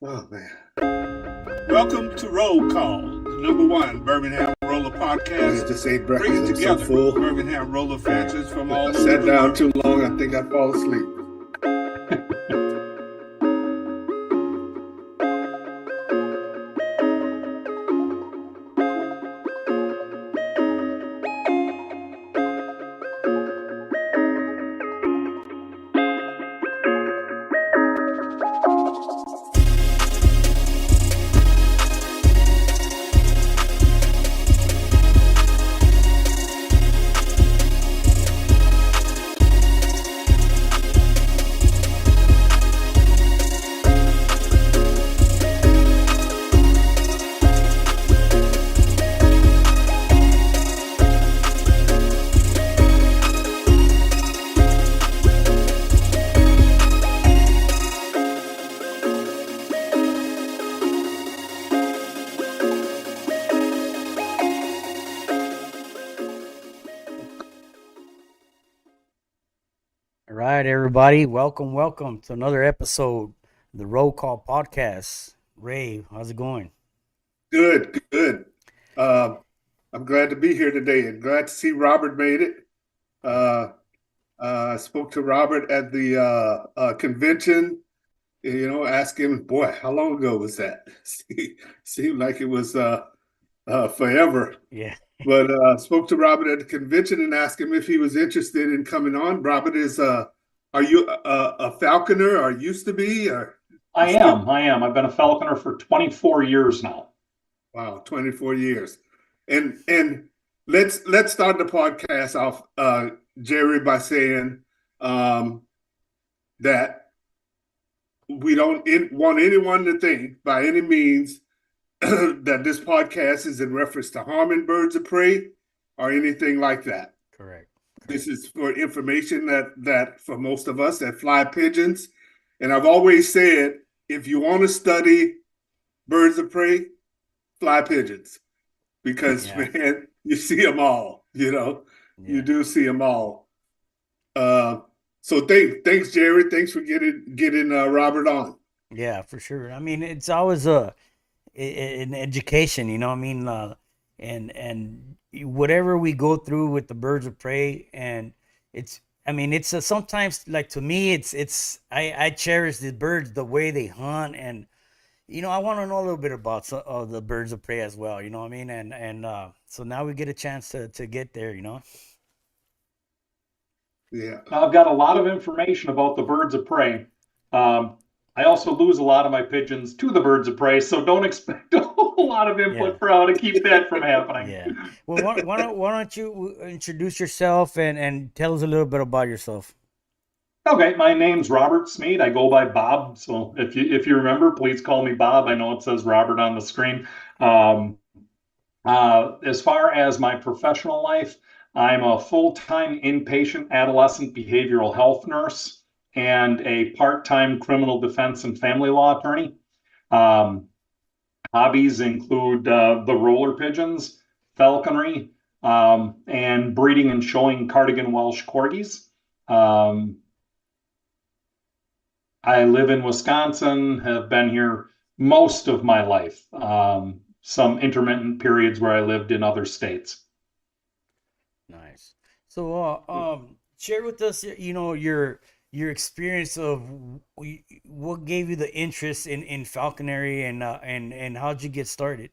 Oh man. Welcome to Roll Call, the number one Birmingham Roller I podcast, just ate bringing breakfast. I'm so together full. Birmingham roller fans from all I over sat the down world. too long. I think I'd fall asleep. All right, everybody. Welcome to another episode of the Roll Call Podcast. Ray, how's it going? Good, good. Uh, I'm glad to be here today and glad to see Robert made it. Uh, I spoke to Robert at the convention. Asked him, boy, how long ago was that? Seemed like it was forever. Yeah. But spoke to Robert at the convention and asked him if he was interested in coming on. Robert is, are you a falconer or used to be, or I you still? am. I am. I've been a falconer for 24 years now. Wow, 24 years. And let's start the podcast off, Jerry, by saying um, that we don't want anyone to think by any means that this podcast is in reference to harming birds of prey or anything like that. Correct. This is for information that for most of us that fly pigeons. And I've always said, if you want to study birds of prey, fly pigeons, because Yeah. man, you see them all. You Yeah. do see them all. So thanks, Jerry. Thanks for getting Robert on. Yeah, for sure. I mean, it's always an education, I mean, and whatever we go through with the birds of prey, and it's sometimes, like, to me, I cherish the birds, the way they hunt, and I want to know a little bit about of the birds of prey as well. You know what I mean? And so now we get a chance to get there. Yeah. I've got a lot of information about the birds of prey. I also lose a lot of my pigeons to the birds of prey, so don't expect a whole lot of Yeah. input for how to keep that from happening. Yeah. Well, why don't you introduce yourself and tell us a little bit about yourself? Okay, my name's Robert Smead. I go by Bob, so if you remember, please call me Bob. I know it says Robert on the screen. Um, as far as my professional life, I'm a full-time inpatient adolescent behavioral health nurse and a part-time criminal defense and family law attorney. Um, Hobbies include the roller pigeons, falconry, and breeding and showing Cardigan Welsh corgis. Um, I live in Wisconsin, have been here most of my life. Some intermittent periods where I lived in other states. Nice. So, share with us, your experience of what gave you the interest in falconry, and how'd you get started?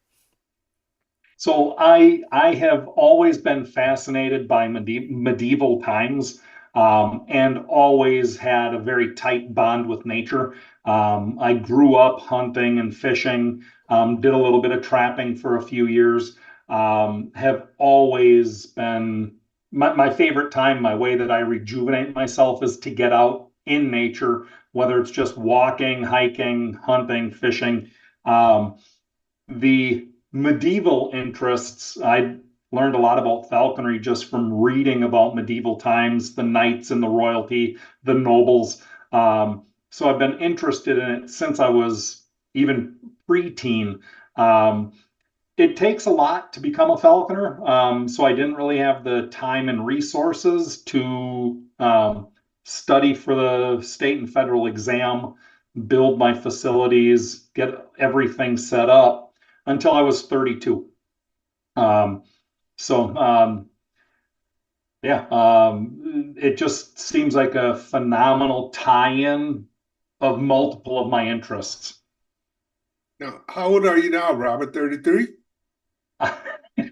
So I have always been fascinated by medieval times, and always had a very tight bond with nature. I grew up hunting and fishing, did a little bit of trapping for a few years. Have always been my favorite time, my way that I rejuvenate myself is to get out in nature, whether it's just walking, hiking, hunting, fishing. Um, the medieval interests, I learned a lot about falconry just from reading about medieval times, the knights and the royalty, the nobles. So I've been interested in it since I was even preteen. Um, it takes a lot to become a falconer, so I didn't really have the time and resources to study for the state and federal exam build my facilities, get everything set up until I was 32. Um, so yeah, it just seems like a phenomenal tie-in of multiple of my interests. Now, how old are you now, Robert? 33?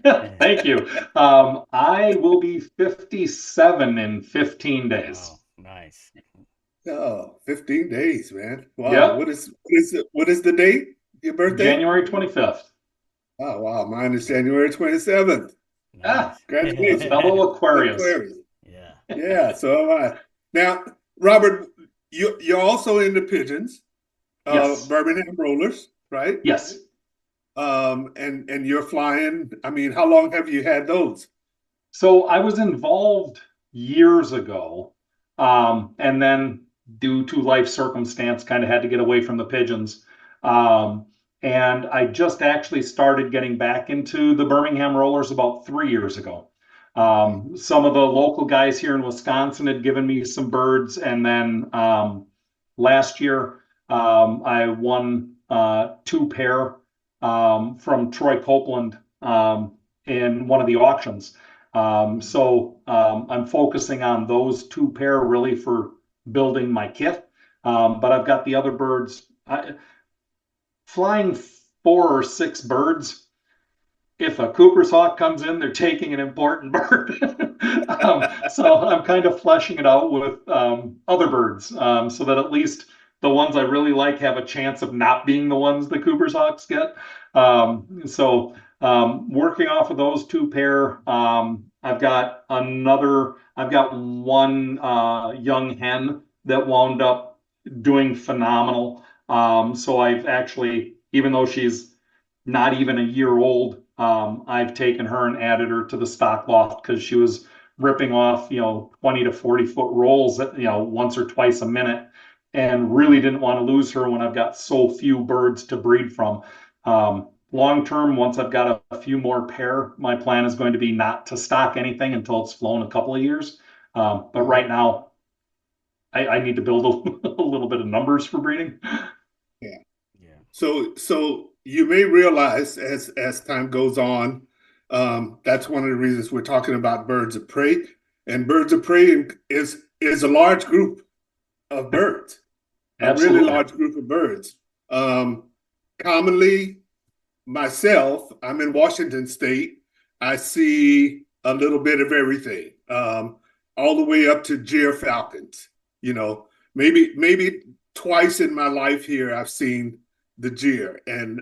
Thank you. I will be 57 in 15 days. Wow, nice. Oh, 15 days, man. Wow. Yep, What is the date? Your birthday? January 25th. Oh, wow. Mine is January 27th. Ah, Nice. Congratulations. fellow Aquarius. Aquarius. Yeah. Yeah, so am I. Now, Robert, you're also into pigeons, Yes, Birmingham rollers, right? yes. And you're flying. I mean, how long have you had those? So I was involved years ago, and then due to life circumstance, kind of had to get away from the pigeons. Um, and I just actually started getting back into the Birmingham Rollers about 3 years ago. Some of the local guys here in Wisconsin had given me some birds, and then last year I won two pair from Troy Copeland in one of the auctions. I'm focusing on those two pair really for building my kit. But I've got the other birds. Flying 4 or 6 birds, if a Cooper's hawk comes in, they're taking an important bird. So I'm kind of fleshing it out with other birds so that at least the ones I really like have a chance of not being the ones the Cooper's hawks get. Working off of those two pair, I've got one young hen that wound up doing phenomenal. So I've actually, even though she's not even a year old, I've taken her and added her to the stock loft because she was ripping off, 20 to 40 foot rolls, once or twice a minute, and really didn't want to lose her when I've got so few birds to breed from. Long term, once I've got a few more pair, my plan is going to be not to stock anything until it's flown a couple of years. But right now, I need to build a little bit of numbers for breeding. Yeah. Yeah. So you may realize as time goes on, that's one of the reasons we're talking about birds of prey. And birds of prey is a large group of birds, a really Absolutely. large group of birds. Commonly, myself, I'm in Washington State. I see a little bit of everything, all the way up to gyr falcons. Maybe twice in my life here I've seen the gyr, and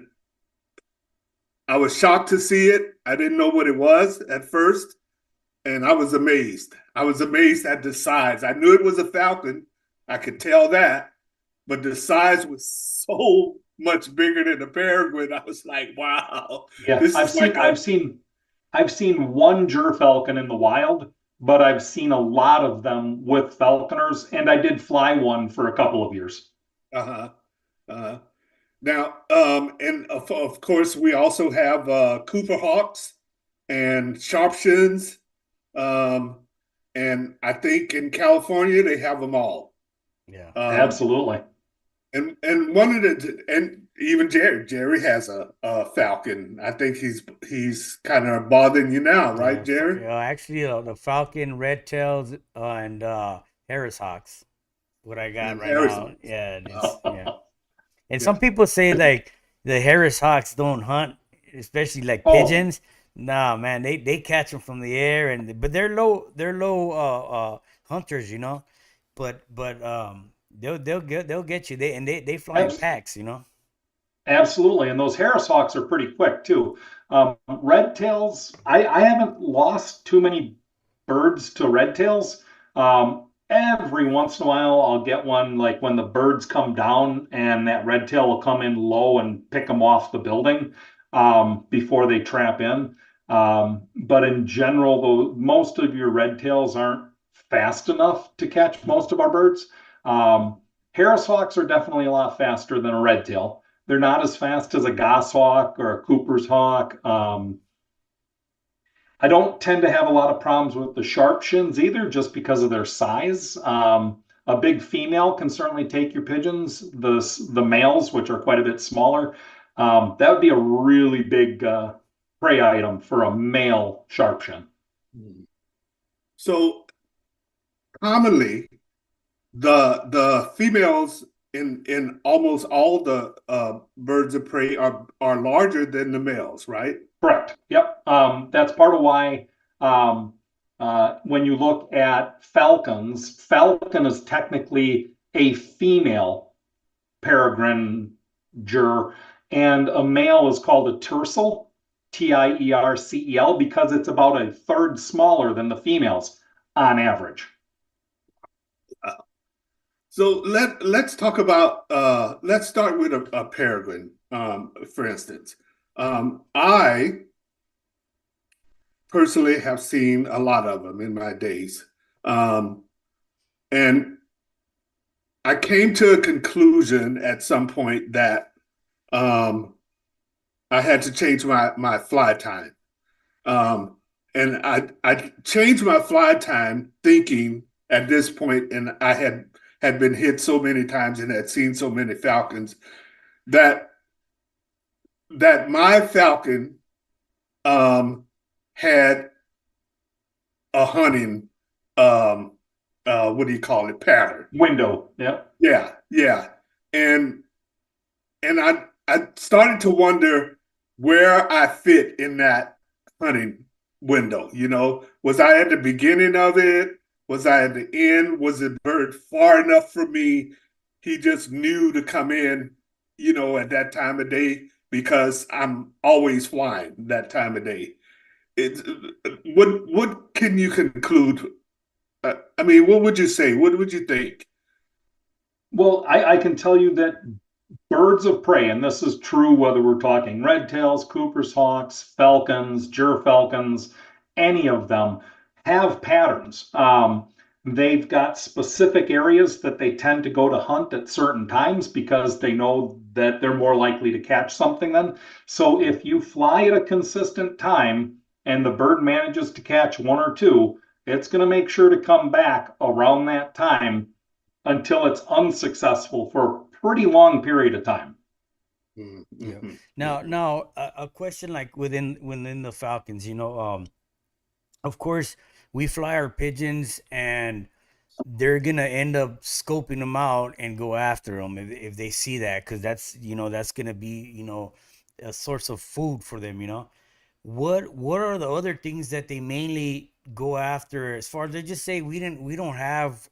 I was shocked to see it. I didn't know what it was at first, and I was amazed. I was amazed at the size. I knew it was a falcon. I could tell that, but the size was so much bigger than the peregrine. I was like, wow, Yeah, this is like a I've seen one gerfalcon in the wild, but I've seen a lot of them with falconers, and I did fly one for a couple of years. uh-huh. Uh-huh. Now, and of course, we also have Cooper Hawks and Sharpshins, um, and I think in California they have them all. Yeah. Um, Absolutely. and one of and even Jerry has a falcon. I think he's kind of bothering you now, right, Yeah. Jerry? Actually, the Falcon, Red Tails, and Harris Hawks. What I got And right Harrison. now. Yeah, it's yeah. And Yeah. some people say like the Harris Hawks don't hunt, especially like Oh, pigeons. Nah, man, they catch them from the air, and but they're low hunters, you know. But they'll get you. They fly in abs packs. absolutely. And those Harris Hawks are pretty quick too. Red tails, I haven't lost too many birds to red tails. Every once in a while, I'll get one like when the birds come down and that red tail will come in low and pick them off the building before they trap in. But in general, though, most of your red tails aren't fast enough to catch most of our birds. Um, Harris hawks are definitely a lot faster than a red tail. They're not as fast as a goshawk or a Cooper's hawk. I don't tend to have a lot of problems with the sharp shins either, just because of their size. A big female can certainly take your pigeons. The males, which are quite a bit smaller, that would be a really big prey item for a male sharpshin. So commonly, the females in almost all the birds of prey are larger than the males, right? Correct. Yep. That's part of why when you look at falcons, falcon is technically a female peregrinator, and a male is called a tercel, Tiercel, because it's about a third smaller than the females on average. So let's talk about let's start with a peregrine, for instance. I personally have seen a lot of them in my days, and I came to a conclusion at some point that I had to change my fly time. And I changed my fly time thinking at this point, and I had been hit so many times and had seen so many falcons that my falcon had a hunting what do you call it, pattern window. Yeah. yeah and I started to wonder where I fit in that hunting window. Was I at the beginning of it? Was I at the end? Was the bird far enough for me? He just knew to come in, at that time of day because I'm always flying that time of day. It's what can you conclude? What would you say? What would you think? Well, I can tell you that birds of prey, and this is true whether we're talking red tails, Cooper's hawks, falcons, gerfalcons, any of them have patterns. They've got specific areas that they tend to go to hunt at certain times because they know that they're more likely to catch something then. So if you fly at a consistent time and the bird manages to catch one or two, it's going to make sure to come back around that time until it's unsuccessful for a pretty long period of time. Yeah. Now, a question like within the falcons, of course, we fly our pigeons, and they're gonna end up scoping them out and go after them if they see that, because that's gonna be a source of food for them. What are the other things that they mainly go after? As far as they just say we don't have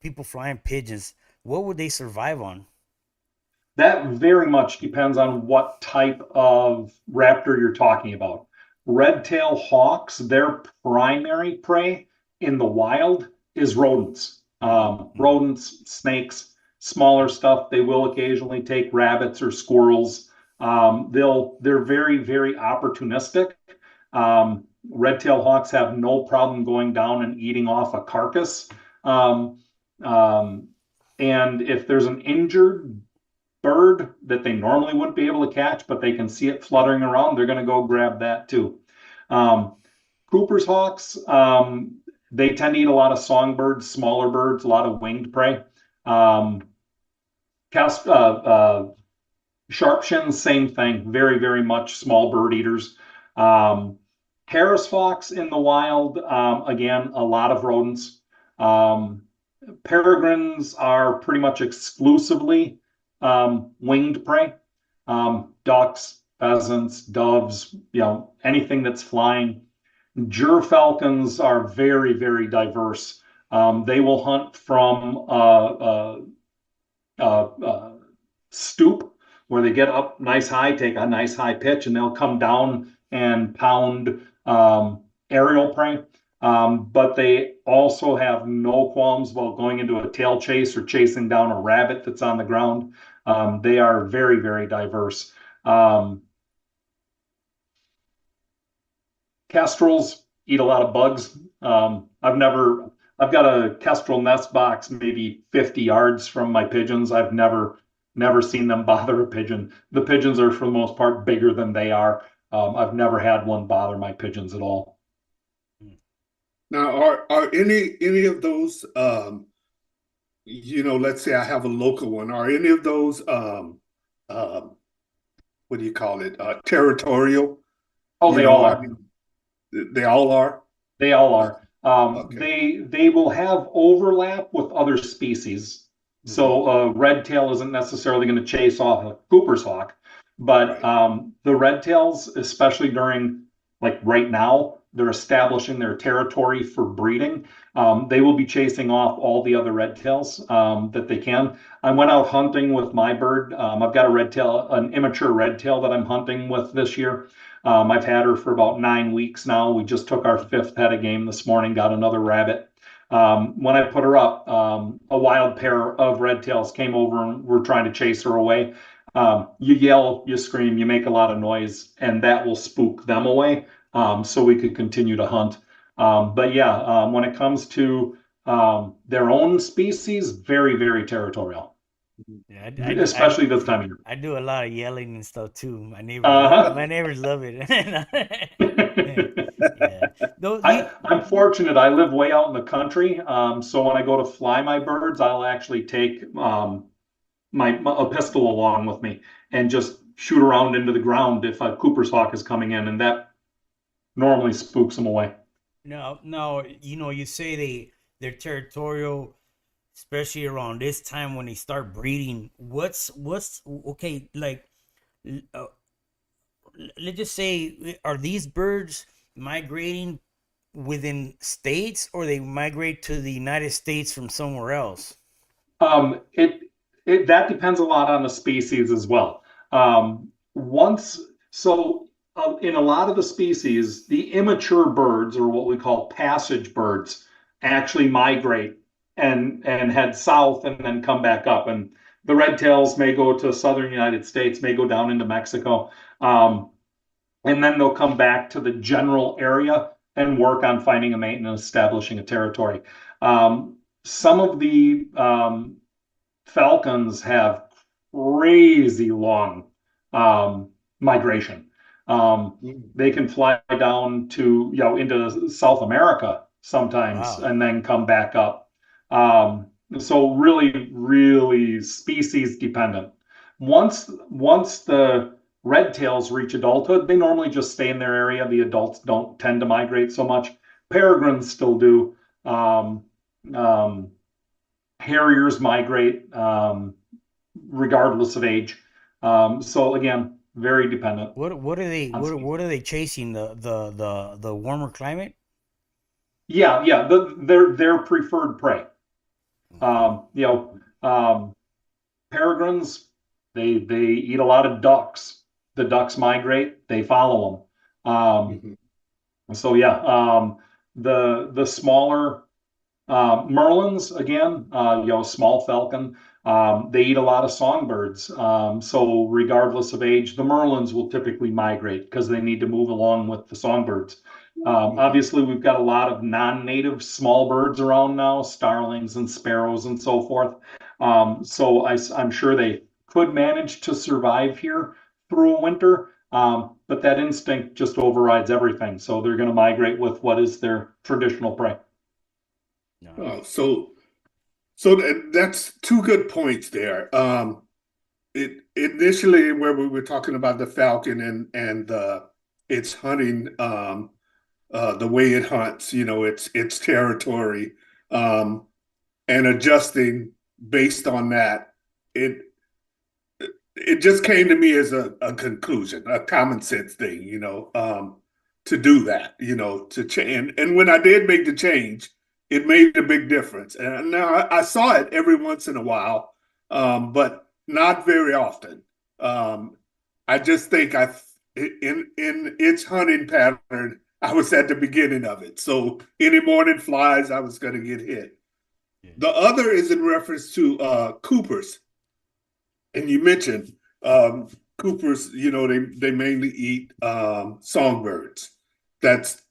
people flying pigeons, what would they survive on? That very much depends on what type of raptor you're talking about. Red-tailed hawks, their primary prey in the wild is rodents. Rodents, snakes, smaller stuff. They will occasionally take rabbits or squirrels. They're very, very opportunistic. Red-tailed hawks have no problem going down and eating off a carcass. And if there's an injured bird that they normally wouldn't be able to catch, but they can see it fluttering around, they're going to go grab that too. Cooper's hawks, they tend to eat a lot of songbirds, smaller birds, a lot of winged prey. Sharpshins, same thing, very, very much small bird eaters. Harris hawks in the wild, again, a lot of rodents. Peregrines are pretty much exclusively winged prey, ducks, pheasants, doves, anything that's flying. Gerfalcons are very, very diverse. They will hunt from stoop where they get up nice high, take a nice high pitch, and they'll come down and pound aerial prey. But they also have no qualms about going into a tail chase or chasing down a rabbit that's on the ground. They are very, very diverse. Kestrels eat a lot of bugs. I've got a kestrel nest box maybe 50 yards from my pigeons. I've never seen them bother a pigeon. The pigeons are for the most part bigger than they are. I've never had one bother my pigeons at all. Now, are any of those let's say I have a local one. Are any of those what do you call it? Territorial? Oh, they all I are. mean, they all are. They all are. Okay. They will have overlap with other species. Hmm. So red tail isn't necessarily going to chase off a Cooper's hawk, but Right. the red tails, especially during like right now, they're establishing their territory for breeding. They will be chasing off all the other red tails that they can. I went out hunting with my bird. I've got a red tail, an immature red tail that I'm hunting with this year. I've had her for about 9 weeks now. We just took our fifth head of game this morning, got another rabbit. When I put her up, a wild pair of red tails came over and were trying to chase her away. You yell, you scream, you make a lot of noise, and that will spook them away so we could continue to hunt. But yeah, when it comes to their own species, very, very territorial, Yeah, especially this time of year. I do a lot of yelling and stuff too. Uh-huh. My neighbors love it. Yeah, those I'm fortunate. I live way out in the country, so when I go to fly my birds, I'll actually take a pistol along with me and just shoot around into the ground if a Cooper's hawk is coming in, and that normally spooks them away. no, you say they're territorial, especially around this time when they start breeding. What's okay? Like, uh, let's just say, are these birds migrating within states, or they migrate to the United States from somewhere else? It that depends a lot on the species as well. Once so in a lot of the species, the immature birds, or what we call passage birds, actually migrate and head south and then come back up. And the red tails may go to southern United States, may go down into Mexico, and then they'll come back to the general area and work on finding a mate and establishing a territory. Some of the falcons have crazy long migration. Mhm. They can fly down to into South America sometimes Wow. and then come back up. So really, really species dependent. Once the red tails reach adulthood, they normally just stay in their area. The adults don't tend to migrate so much. Peregrines still do. Um, um, Harriers migrate regardless of age. So again, very dependent What are they on species. what are they chasing? The warmer climate? Yeah, yeah, their preferred prey. Okay. Um, you know, um, Peregrines, they eat a lot of ducks. The ducks migrate, they follow them. Mhm. So yeah, the smaller Merlins, again, small falcon. They eat a lot of songbirds. So regardless of age, the Merlins will typically migrate because they need to move along with the songbirds. Mhm. Obviously, we've got a lot of non-native small birds around now, starlings and sparrows and so forth. So I'm sure they could manage to survive here through a winter. But that instinct just overrides everything. So they're going to migrate with what is their traditional prey. No. Oh, so that's two good points there. It initially where we were talking about the falcon and its hunting, the way it hunts, its territory, um, and adjusting based on that. It it just came to me as a conclusion, a common sense thing, to do that, to change. And when I did make the change, it made a big difference. And now I saw it every once in a while, but not very often. Um, I just think in its hunting pattern, I was at the beginning of it. So any morning flies, I was going to get hit. Yeah. The other is in reference to Coopers, and you mentioned Coopers. They mainly eat songbirds. That's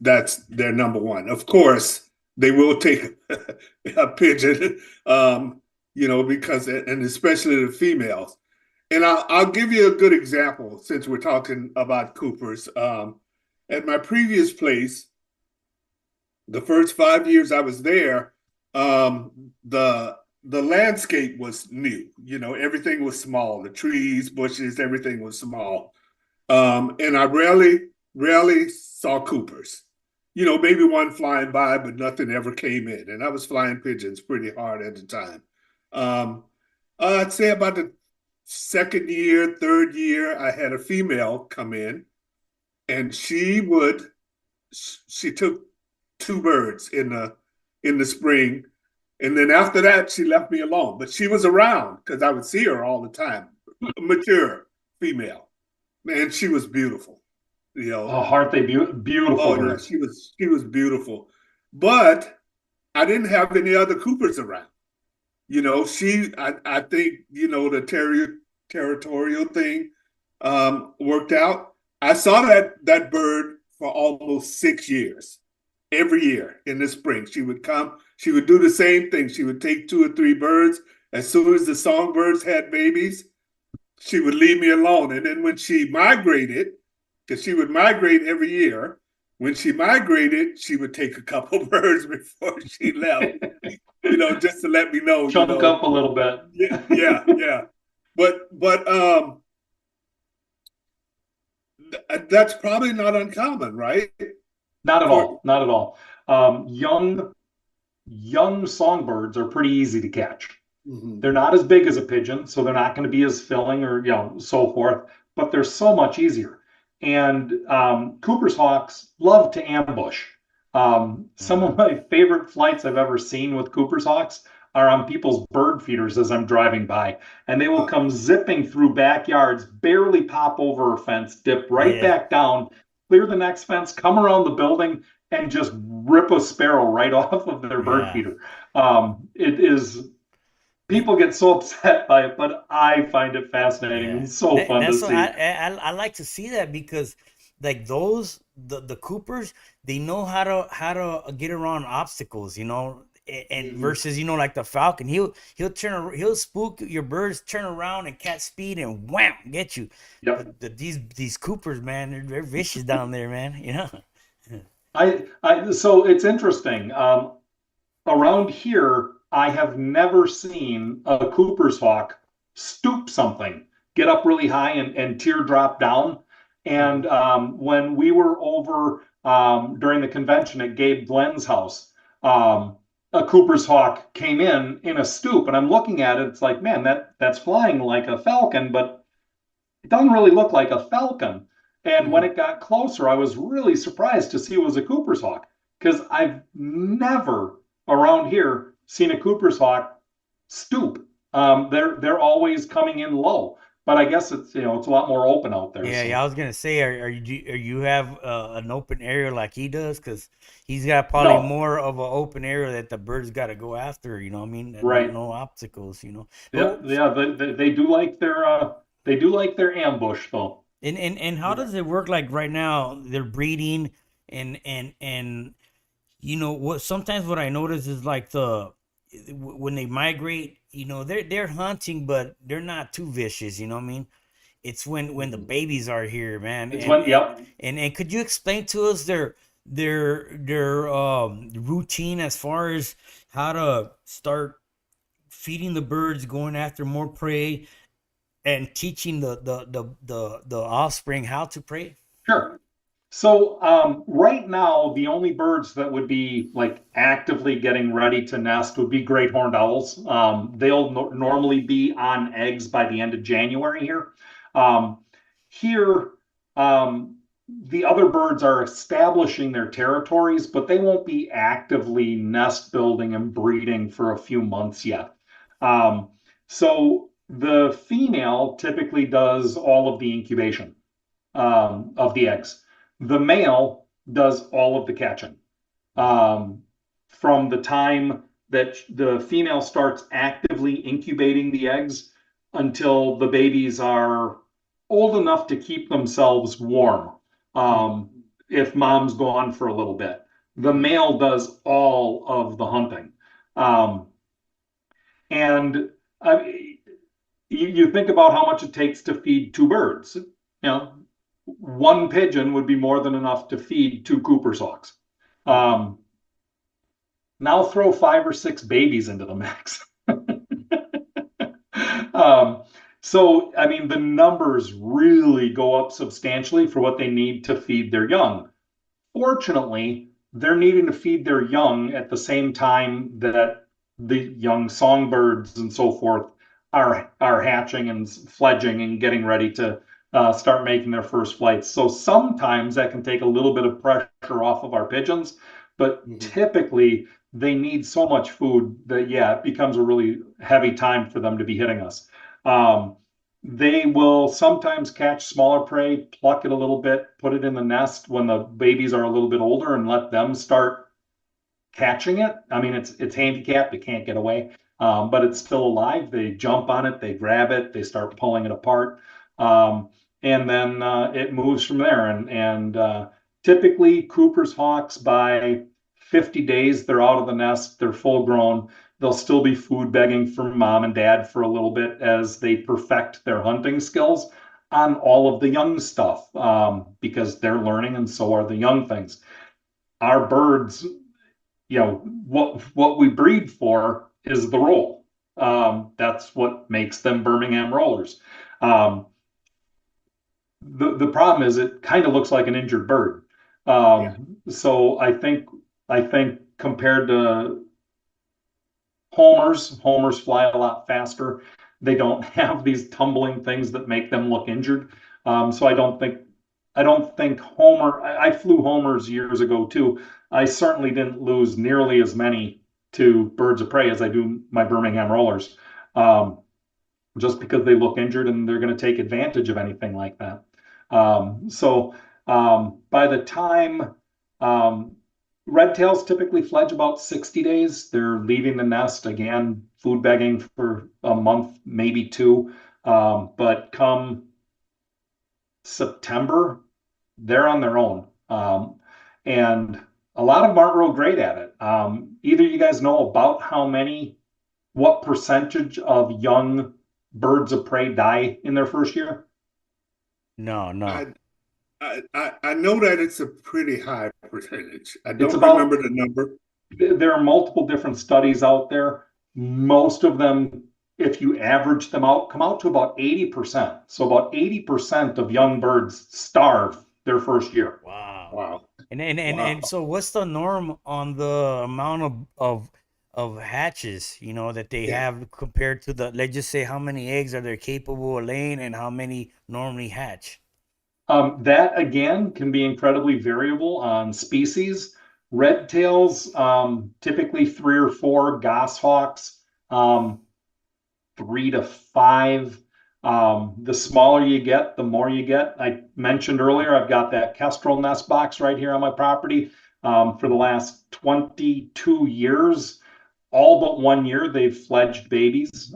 their number one. Of course, they will take a pigeon, because and especially the females. And I'll give you a good example since we're talking about Coopers. At my previous place, the first 5 years I was there, the the landscape was new. Everything was small. The trees, bushes, everything was small. And I rarely saw Coopers. Maybe one flying by, but nothing ever came in. And I was flying pigeons pretty hard at the time. Um, I'd say about the second year, third year, I had a female come in, and she took two birds in the spring, and then after that she left me alone. But she was around because I would see her all the time. Mature female, man, she was beautiful. Oh, aren't they beautiful Oh yeah, birds? she was beautiful, but I didn't have any other Coopers around. I think the territorial thing worked out. I saw that bird for almost 6 years. Every year in the spring, she would come. She would do the same thing. She would take two or three birds. As soon as the songbirds had babies, she would leave me alone. And then when she migrated, because she would migrate every year, when she migrated, she would take a couple birds before she left, just to let me know, Chunk up a little bit. yeah. But that's probably not uncommon, right? Not at For all. Not at all. Young songbirds are pretty easy to catch. Mhm. They're not as big as a pigeon, so they're not going to be as filling or so forth, but they're so much easier. And Cooper's hawks love to ambush. Some of my favorite flights I've ever seen with Cooper's hawks are on people's bird feeders as I'm driving by, and they will come zipping through backyards, barely pop over a fence, dip right Yeah. back down, clear the next fence, come around the building, and just rip a sparrow right off of their bird Yeah. feeder. It is People get so upset by it, but I find it fascinating Yeah, and so fun to that's what see. I like to see that because like those the Coopers, they know how to get around obstacles, and Mhm. versus like the Falcon, he'll spook your birds, turn around and catch speed and wham get you. Yep. But these Coopers, man, they're vicious down there, man. So it's interesting. Around here, I have never seen a Cooper's hawk stoop something, get up really high and teardrop down. And when we were over during the convention at Gabe Glenn's house, a Cooper's hawk came in a stoop, and I'm looking at it. It's like, man, that's flying like a falcon, but it doesn't really look like a falcon. And when Mhm. it got closer, I was really surprised to see it was a Cooper's hawk because I've never around here seen a Cooper's hawk stoop. They're always coming in low, but I guess it's a lot more open out there. Yeah, I So was gonna say, are you have an open area like he does? Because he's got probably no, more of an open area that the birds got to go after. You know what I mean? No, right? no obstacles. Yeah, But yeah. They do like their ambush though. and how Yeah. does it work? Like right now, they're breeding, and what? Sometimes what I notice is like when they migrate, they're hunting, but they're not too vicious. You know what I mean? It's when the Mhm. babies are here, man. It's And when and yep. and could you explain to us their routine as far as how to start feeding the birds, going after more prey, and teaching the offspring how to prey? Sure. So right now, the only birds that would be like actively getting ready to nest would be great horned owls. They'll normally be on eggs by the end of January here. Um, here, the other birds are establishing their territories, but they won't be actively nest building and breeding for a few months yet. Um, so the female typically does all of the incubation of the eggs. The male does all of the catching. Um, from the time that the female starts actively incubating the eggs until the babies are old enough to keep themselves warm, Mhm. if mom's gone for a little bit. The male does all of the hunting. Um, and you think about how much it takes to feed two birds. One pigeon would be more than enough to feed two Cooper's hawks. Mhm. Now throw 5 or 6 babies into the mix. Um, so, I mean, the numbers really go up substantially for what they need to feed their young. Fortunately, they're needing to feed their young at the same time that the young songbirds and so forth are hatching and fledging and getting ready to start making their first flights. So sometimes that can take a little bit of pressure off of our pigeons, but Mhm. typically they need so much food that yeah, it becomes a really heavy time for them to be hitting us. Um, they will sometimes catch smaller prey, pluck it a little bit, put it in the nest when the babies are a little bit older, and let them start catching it. I mean, it's handicapped; it can't get away, but it's still alive. They jump on it, they grab it, they start pulling it apart, um, and then it moves from there. And typically, Cooper's hawks by 50 days, they're out of the nest, they're full grown. They'll still be food begging from mom and dad for a little bit as they perfect their hunting skills on all of the young stuff because they're learning, and so are the young things. Our birds, what we breed for is the roll. That's what makes them Birmingham rollers. Um, the problem is it kind of looks like an injured bird. Yeah. So I think compared to homers fly a lot faster. They don't have these tumbling things that make them look injured. So I don't think Homer. I flew homers years ago too. I certainly didn't lose nearly as many to birds of prey as I do my Birmingham rollers, um, just because they look injured and they're going to take advantage of anything like that. So by the time um, red tails typically fledge about 60 days. They're leaving the nest again, food begging for a month, maybe two. But come September, they're on their own. And a lot of them aren't real great at it. Either you guys know about what percentage of young birds of prey die in their first year? No, no. I, I know that it's a pretty high percentage. I It's don't about remember the number. There are multiple different studies out there. Most of them, if you average them out, come out to about 80%. So about 80% of young birds starve their first year. Wow. Wow. And Wow. so what's the norm on the amount of hatches, that they Yeah. have compared to the, let's just say, how many eggs are they capable of laying and how many normally hatch? That again can be incredibly variable on species. Red tails, typically three or four, goshawks, 3 to 5. The smaller you get, the more you get. I mentioned earlier, I've got that kestrel nest box right here on my property. For the last 22 years, all but 1 year, they've fledged babies.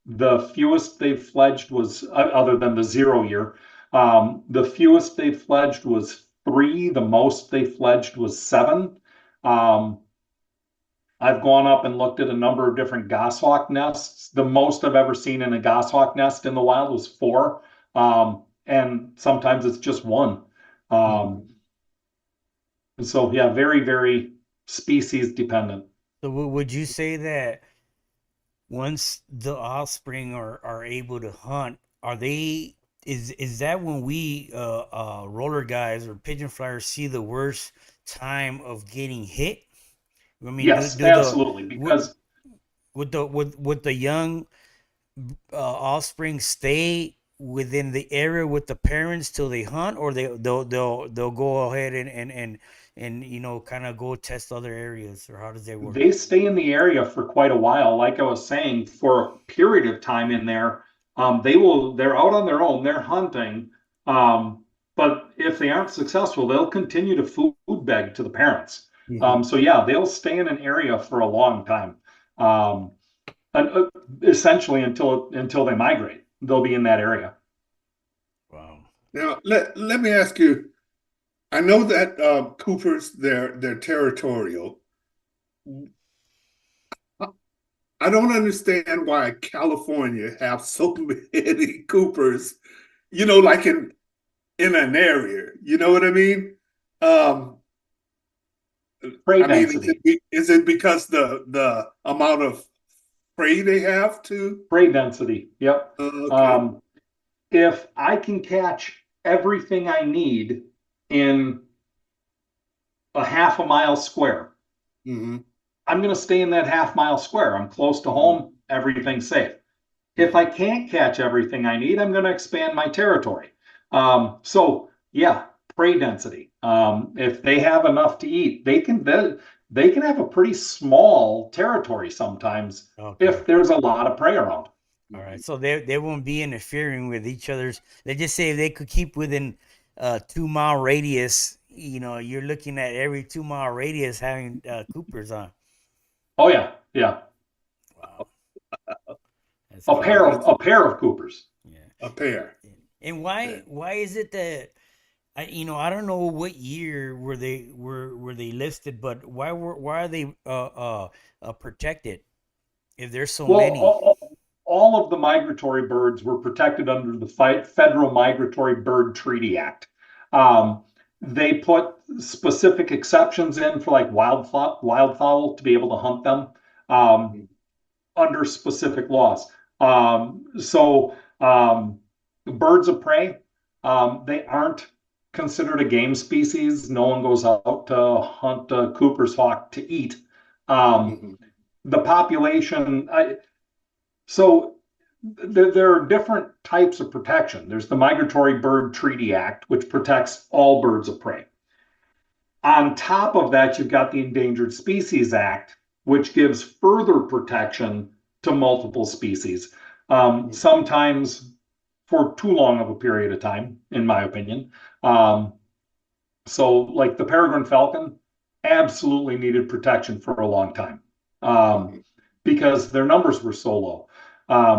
The fewest they've fledged was, other than the 0 year, the fewest they fledged was 3. The most they fledged was 7. Um, I've gone up and looked at a number of different goshawk nests. The most I've ever seen in a goshawk nest in the wild was 4. And sometimes it's just 1. Um, Mhm. and so, yeah, very, very species dependent. So would you say that once the offspring are able to hunt, are they is that when we roller guys or pigeon flyers see the worst time of getting hit? I mean, do Yes, do the absolutely. would Because would the young offspring stay within the area with the parents till they hunt, or they'll go ahead and kind of go test other areas, or how does that work? they stay in the area for quite a while. Like I was saying, for a period of time in there, they're out on their own, they're hunting. Um, but if they aren't successful, they'll continue to food beg to the parents. Mhm. So yeah, they'll stay in an area for a long time. Um, and, essentially until they migrate, they'll be in that area. Now let me ask you. I know that Coopers they're territorial. I don't understand why California have so many Coopers. Like in an area. You know what I mean? Um, Prey I mean, is density. is it because the amount of prey they have too? Prey density. Yep. Okay. If I can catch everything I need in a half a mile square, Mm-hmm. I'm going to stay in that half mile square. I'm close to Mm-hmm. home, everything's safe. If I can't catch everything I need, I'm going to expand my territory. So yeah, prey density. If they have enough to eat, they can have a pretty small territory sometimes Okay. if there's a lot of prey around. All right. So they won't be interfering with each other's. They just say if they could keep within 2 mile radius. You know, you're looking at every 2 mile radius having Coopers on. Oh yeah, yeah. Wow, that's Wow, crazy. that's A pair of Coopers. Yeah. a pair. And Okay. why is it that I don't know what year were they listed, but why are they protected if there's so Well, many? all of the migratory birds were protected under the Federal Migratory Bird Treaty Act. They put specific exceptions in for like wildfowl to be able to hunt them under specific laws. Birds of prey, they aren't considered a game species. No one goes out to hunt a Cooper's hawk to eat. Mm-hmm. The population, so there are different types of protection. There's the Migratory Bird Treaty Act, which protects all birds of prey. On top of that, you've got the Endangered Species Act, which gives further protection to multiple species, sometimes for too long of a period of time, in my opinion. So, like the peregrine falcon, absolutely needed protection for a long time Mm-hmm. because their numbers were so low.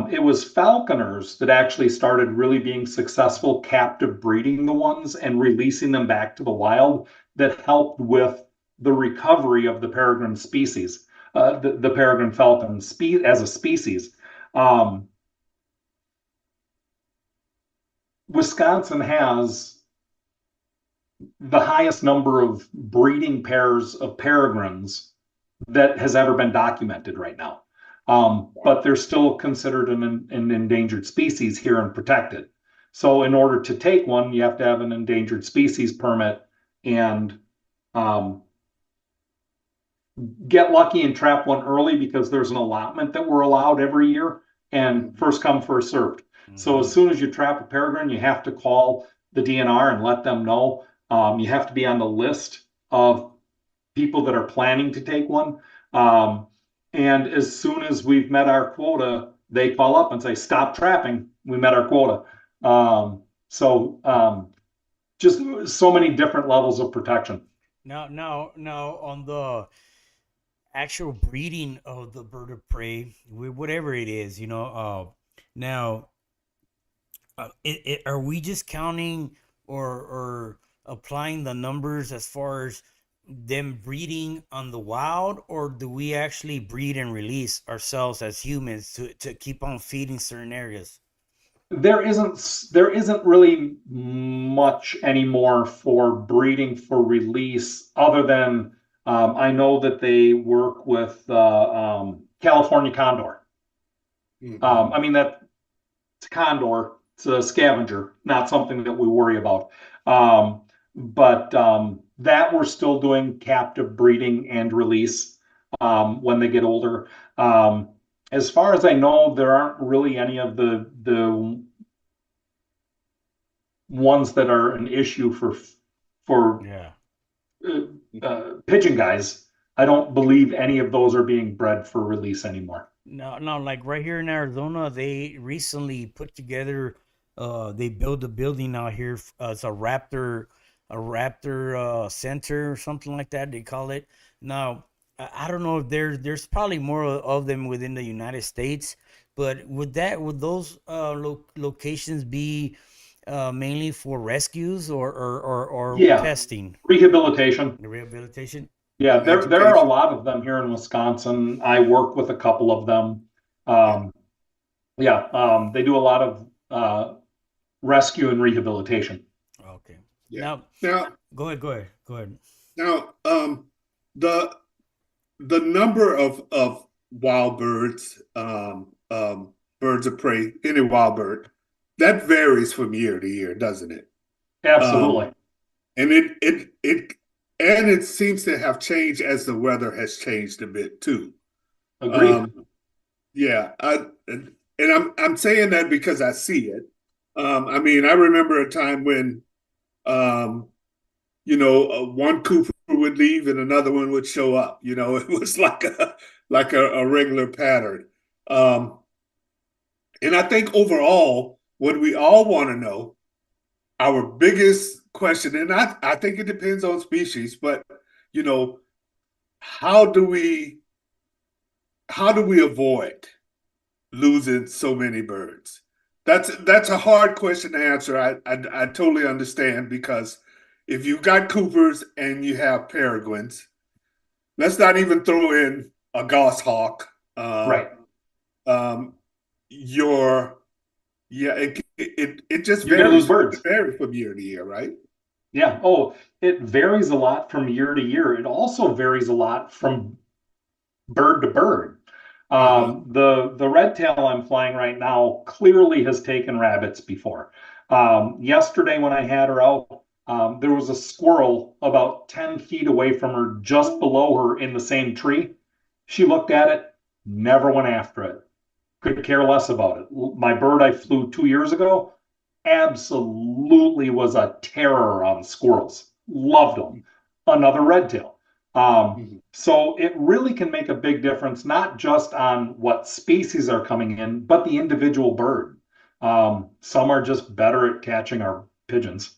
It was falconers that actually started really being successful captive breeding the ones and releasing them back to the wild that helped with the recovery of the peregrine species, the peregrine falcon as a species. Wisconsin has the highest number of breeding pairs of peregrines that has ever been documented right now. But they're still considered an endangered species here and protected. So in order to take one, you have to have an endangered species permit and get lucky and trap one early because there's an allotment that we're allowed every year and first come, first served. So as soon as you trap a peregrine, you have to call the DNR and let them know. You have to be on the list of people that are planning to take one. And as soon as we've met our quota, they call up and say, stop trapping. We met our quota. Just so many different levels of protection. Now, on the actual breeding of the bird of prey, whatever it is, now, are we just counting or applying the numbers as far as them breeding on the wild, or do we actually breed and release ourselves as humans to keep on feeding certain areas? There isn't really much anymore for breeding for release other than I know that they work with California condor. Mm-hmm. I mean that's a condor, it's a scavenger, not something that we worry about. But that we're still doing captive breeding and release when they get older. As far as I know, there aren't really any of the ones that are an issue for Yeah. pigeon guys. I don't believe any of those are being bred for release anymore. No, like right here in Arizona, they recently put together. They built a building out here. It's a Raptor center or something like that. They call it. Now, I don't know if there's probably more of them within the United States, but would those locations be mainly for rescues or Yeah, testing, rehabilitation. rehabilitation? Yeah, there are a Education. lot of them here in Wisconsin. I work with a couple of them. Yeah. Um, yeah, they do a lot of rescue and rehabilitation. Okay. Yeah. Now, Now, go ahead. now, the the number of wild birds, birds of prey, any wild bird, that varies from year to year, doesn't it? Um, Absolutely. and it seems to have changed as the weather has changed a bit too. Agreed. Um, yeah, and I'm saying that because I see it. I mean, I remember a time when um, one Cooper would leave and another one would show up. It was like a regular pattern. Um, and I think overall, what we all want to know, our biggest question, and I think it depends on species, but you know, how do we how do we avoid losing so many birds? That's a hard question to answer. I totally understand because if you've got Coopers and you have peregrines, let's not even throw in a goshawk. Right. Um, your Yeah, it just You're going to lose varies. It birds. varies from year to year, right? Yeah. Oh, it varies a lot from year to year. It also varies a lot from bird to bird. Uh-huh. The red tail I'm flying right now clearly has taken rabbits before. Yesterday when I had her out, there was a squirrel about 10 feet away from her, just below her in the same tree. She looked at it, never went after it, could care less about it. My bird I flew 2 years ago absolutely was a terror on squirrels. Loved them. Another red tail. Mhm. So it really can make a big difference, not just on what species are coming in, but the individual bird. Some are just better at catching our pigeons.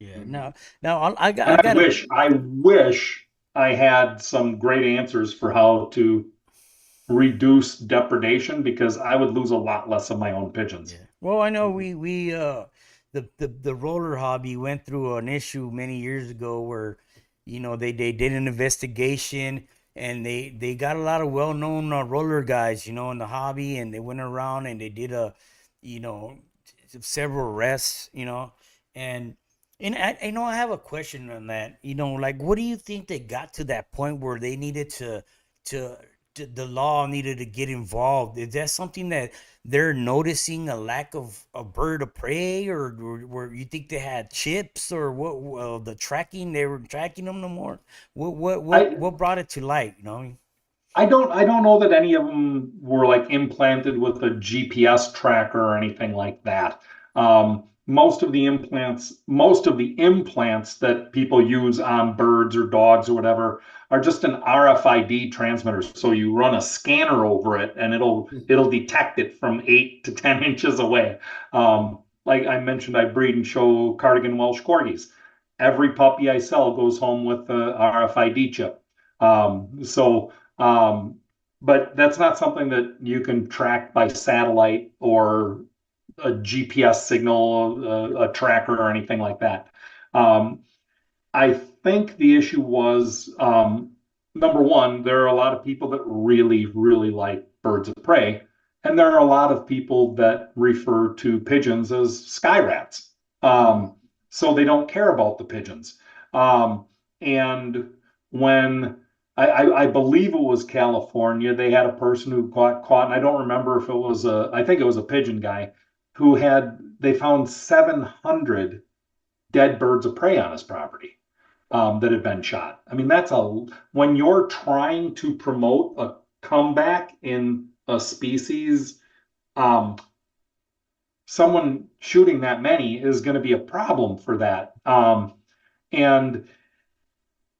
Yeah. Mhm. Now And I got a I wish I had some great answers for how to reduce depredation because I would lose a lot less of my own pigeons. yeah. Well, I know Mhm. we the roller hobby went through an issue many years ago where they did an investigation and they got a lot of well-known roller guys in the hobby, and they went around and they did you know several arrests, and I have a question on that. Like, what do you think they got to that point where they needed to the law needed to get involved? Is that something that they're noticing a lack of a bird of prey, or you think they had chips, or what? Well, the tracking, they were tracking them no more. I What brought it to light? I don't know that any of them were like implanted with a GPS tracker or anything like that. Most of the implants that people use on birds or dogs or whatever are just an RFID transmitter. So you run a scanner over it and it'll detect it from 8 to 10 inches away. Like I mentioned, I breed and show cardigan Welsh corgis. Every puppy I sell goes home with a RFID chip. So um, but that's not something that you can track by satellite or a GPS signal, a tracker, or anything like that. Um, I think the issue was number one, there are a lot of people that really, really like birds of prey, and there are a lot of people that refer to pigeons as sky rats. Mhm. Um, so they don't care about the pigeons. And when I believe it was California, they had a person who got caught, and I don't remember if it was I think it was a pigeon guy who they found 700 dead birds of prey on his property that had been shot. I mean, when you're trying to promote a comeback in a species, um, someone shooting that many is going to be a problem for that. And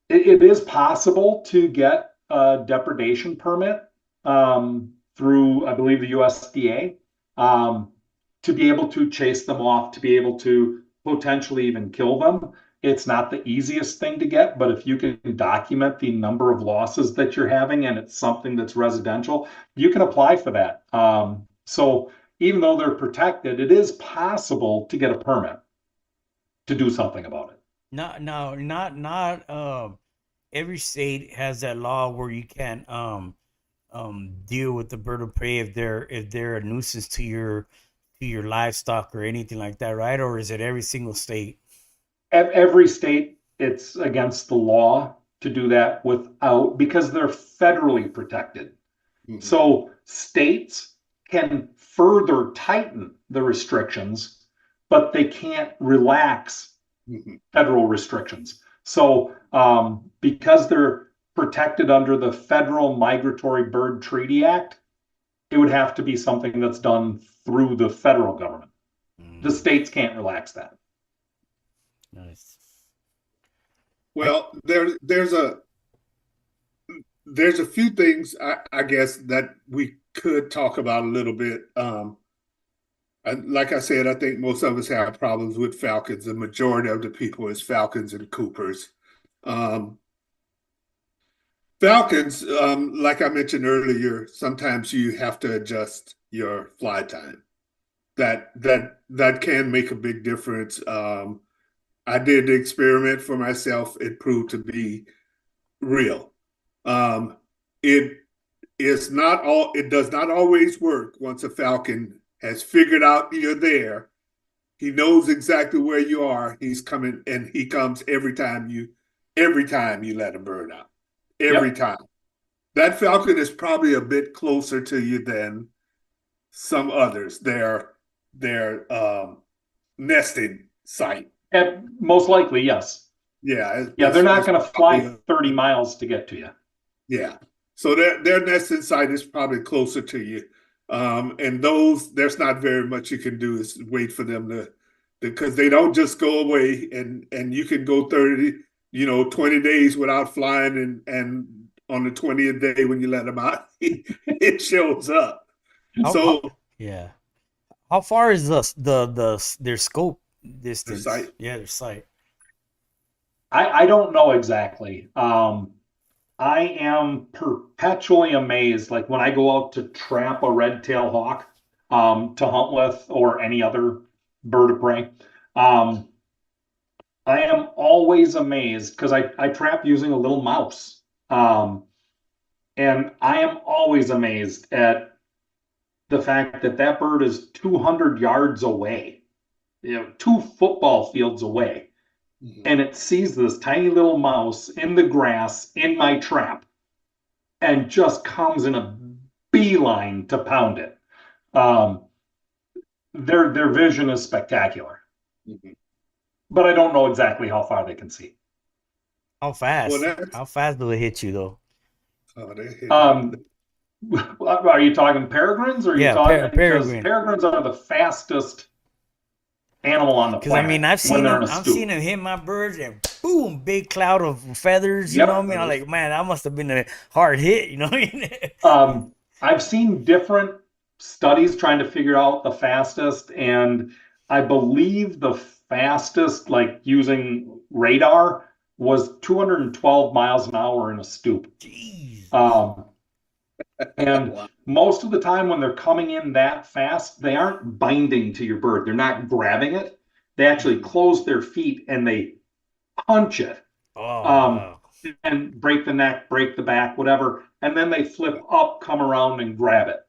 it is possible to get a depredation permit through, I believe, the USDA to be able to chase them off, to be able to potentially even kill them. It's not the easiest thing to get, but if you can document the number of losses that you're having and it's something that's residential, you can apply for that. So even though they're protected, it is possible to get a permit to do something about it. Not every state has that law where you can't deal with the bird of prey if they're a nuisance to your livestock or anything like that, right? Or is it every single state? Every state, it's against the law to do that without, because they're federally protected. Mhm. So states can further tighten the restrictions, but they can't relax Mhm. federal restrictions. So because they're protected under the Federal Migratory Bird Treaty Act, it would have to be something that's done through the federal government. The states can't relax that. Nice. Well, there's a few things I guess that we could talk about a little bit. Like I said, I think most of us have problems with falcons. The majority of the people is falcons and coopers. Um, Falcons, like I mentioned earlier, sometimes you have to adjust your fly time. That can make a big difference. I did the experiment for myself. It proved to be real. Um, it is not all. It does not always work. Once a falcon has figured out you're there, he knows exactly where you are. He's coming, and he comes every time you let a bird out. Every Yep. time. That falcon is probably a bit closer to you than some others. Their nesting site. And most likely, yes. Yeah, Yeah, they're not it's going to fly probably 30 miles to get to you. yeah. So their nesting site is probably closer to you. And those there's not very much you can do is wait for them to because they don't just go away and you can go 30, 20 days without flying and on the 20th day when you let them out, it shows up. How, So yeah. How far is their scope the distance? site, Yeah, their sight. I don't know exactly. I am perpetually amazed. Like when I go out to trap a red-tailed hawk to hunt with or any other bird of prey, um, I am always amazed because I trap using a little mouse. And I am always amazed at the fact that that bird is 200 yards away, 2 football fields away, mhm. and it sees this tiny little mouse in the grass in my trap and just comes in a beeline to pound it. Um, their vision is spectacular, Mhm. but I don't know exactly how far they can see. How Well, fast? that's How fast do it hit you though? they hit hard. Um, are you talking peregrines or are you Yeah, talking because peregrine. peregrines are the fastest animal on the Because I mean, planet when they're in a I've seen stoop. him hit my birds, and boom, big cloud of feathers. You know what I Yep. mean? I'm like, man, that must have been a hard hit. You know what I mean? I've seen different studies trying to figure out the fastest, and I believe the fastest, like using radar, was 212 miles an hour in a stoop. Jesus. Um, and Wow. most of the time, when they're coming in that fast, they aren't binding to your bird. They're not grabbing it. They actually Mhm. close their feet and they punch it Oh um, wow. and break the neck, break the back, whatever. And then they flip up, come around, and grab it.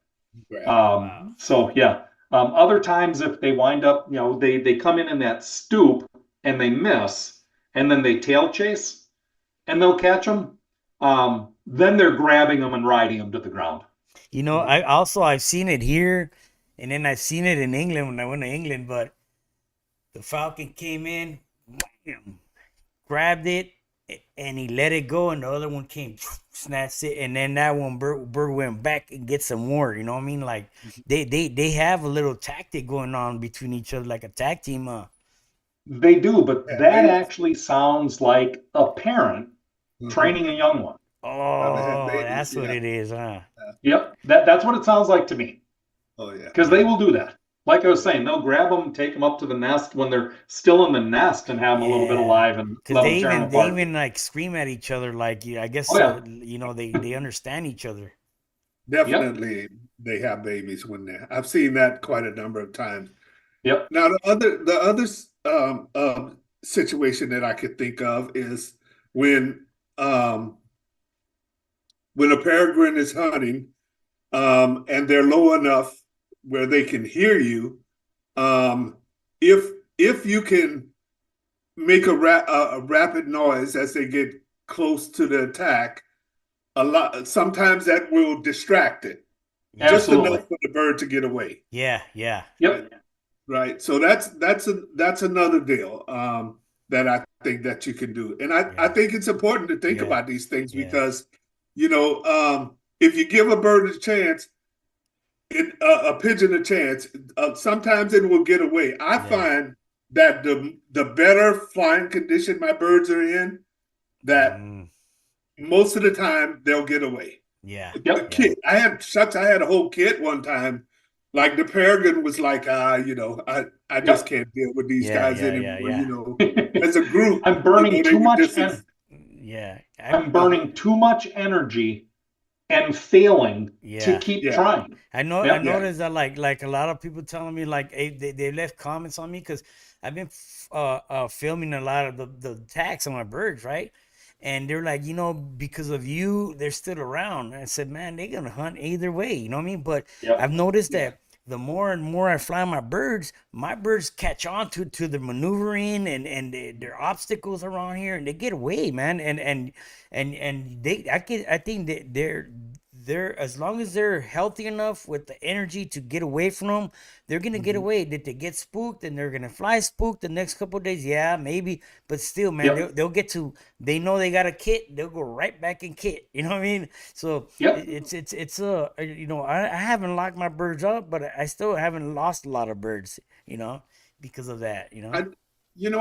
Grab it. Wow. So yeah. Other times, if they wind up, they come in that stoop and they miss, and then they tail chase, and they'll catch them. Then they're grabbing them and riding them to the ground. You know, Mhm. I've seen it here, and then I've seen it in England when I went to England. But the falcon came in, wham, grabbed it, and he let it go, and the other one came, snatched it, and then that one bird went back and get some more. You know what I mean? Like they have a little tactic going on between each other, like a tag team. They do, but Yeah, that babies. actually sounds like a parent Mhm. training a young one. Probably had Oh, babies. that's what Yeah. it is, huh? Yep, that's what it sounds like to me. Oh yeah. Because they Yeah, will do that. Like I was saying, they'll grab them, take them up to the nest when they're still in the nest, and have them a little bit yeah. alive and Cause let them tear them they apart. even like scream at each other, like I Oh guess yeah, they understand each other. yep, Definitely they have babies when they're I've seen that quite a number of times. yep. Now the other situation that I could think of is when um when a peregrine is hunting and they're low enough where they can hear you, um if if you can make a rapid noise as they get close to the attack, a lot. Sometimes that will distract it just Absolutely. enough for the bird to get away. Yeah, yeah, Right. Yep. Right. So that's another deal that I think that you can do. And I yeah, think it's important to think yeah, about these things yeah. because, if you give a bird a chance, a pigeon a chance, sometimes it will get away. I Yeah. find that the better flying condition my birds are in, that Mm, most of the time they'll get away. yeah, A Yep. yeah, kit. I had a whole kit one time. Like the peregrine was like, I just Yep. can't deal with these yeah, guys yeah, yeah, anymore. yeah. As a group, I'm burning they too were much just and as, Yeah. I'm uh-huh. burning too much energy and failing to Yeah. keep Yeah, trying. I Yep. yeah, noticed that like a lot of people telling me like hey, they left comments on me because I've been filming a lot of the attacks on my birds, right? And they're like, because of you, they're still around. And I said, man, they're gonna hunt either way, you know what I mean? But I've Yep. noticed yeah. that the more and more I fly my birds catch on to the maneuvering and their obstacles around here, and they get away, man. And I think that they're as long as they're healthy enough with the energy to get away from them, they're gonna get Mhm. away. Did they get spooked and they're gonna fly spooked the next couple of days? Yeah, maybe, but still, man, Yep. they'll get to. They know they got a kit. They'll go right back in kit. You know what I mean? So Yep. it's I haven't locked my birds up, but I still haven't lost a lot of birds. Because of that. I,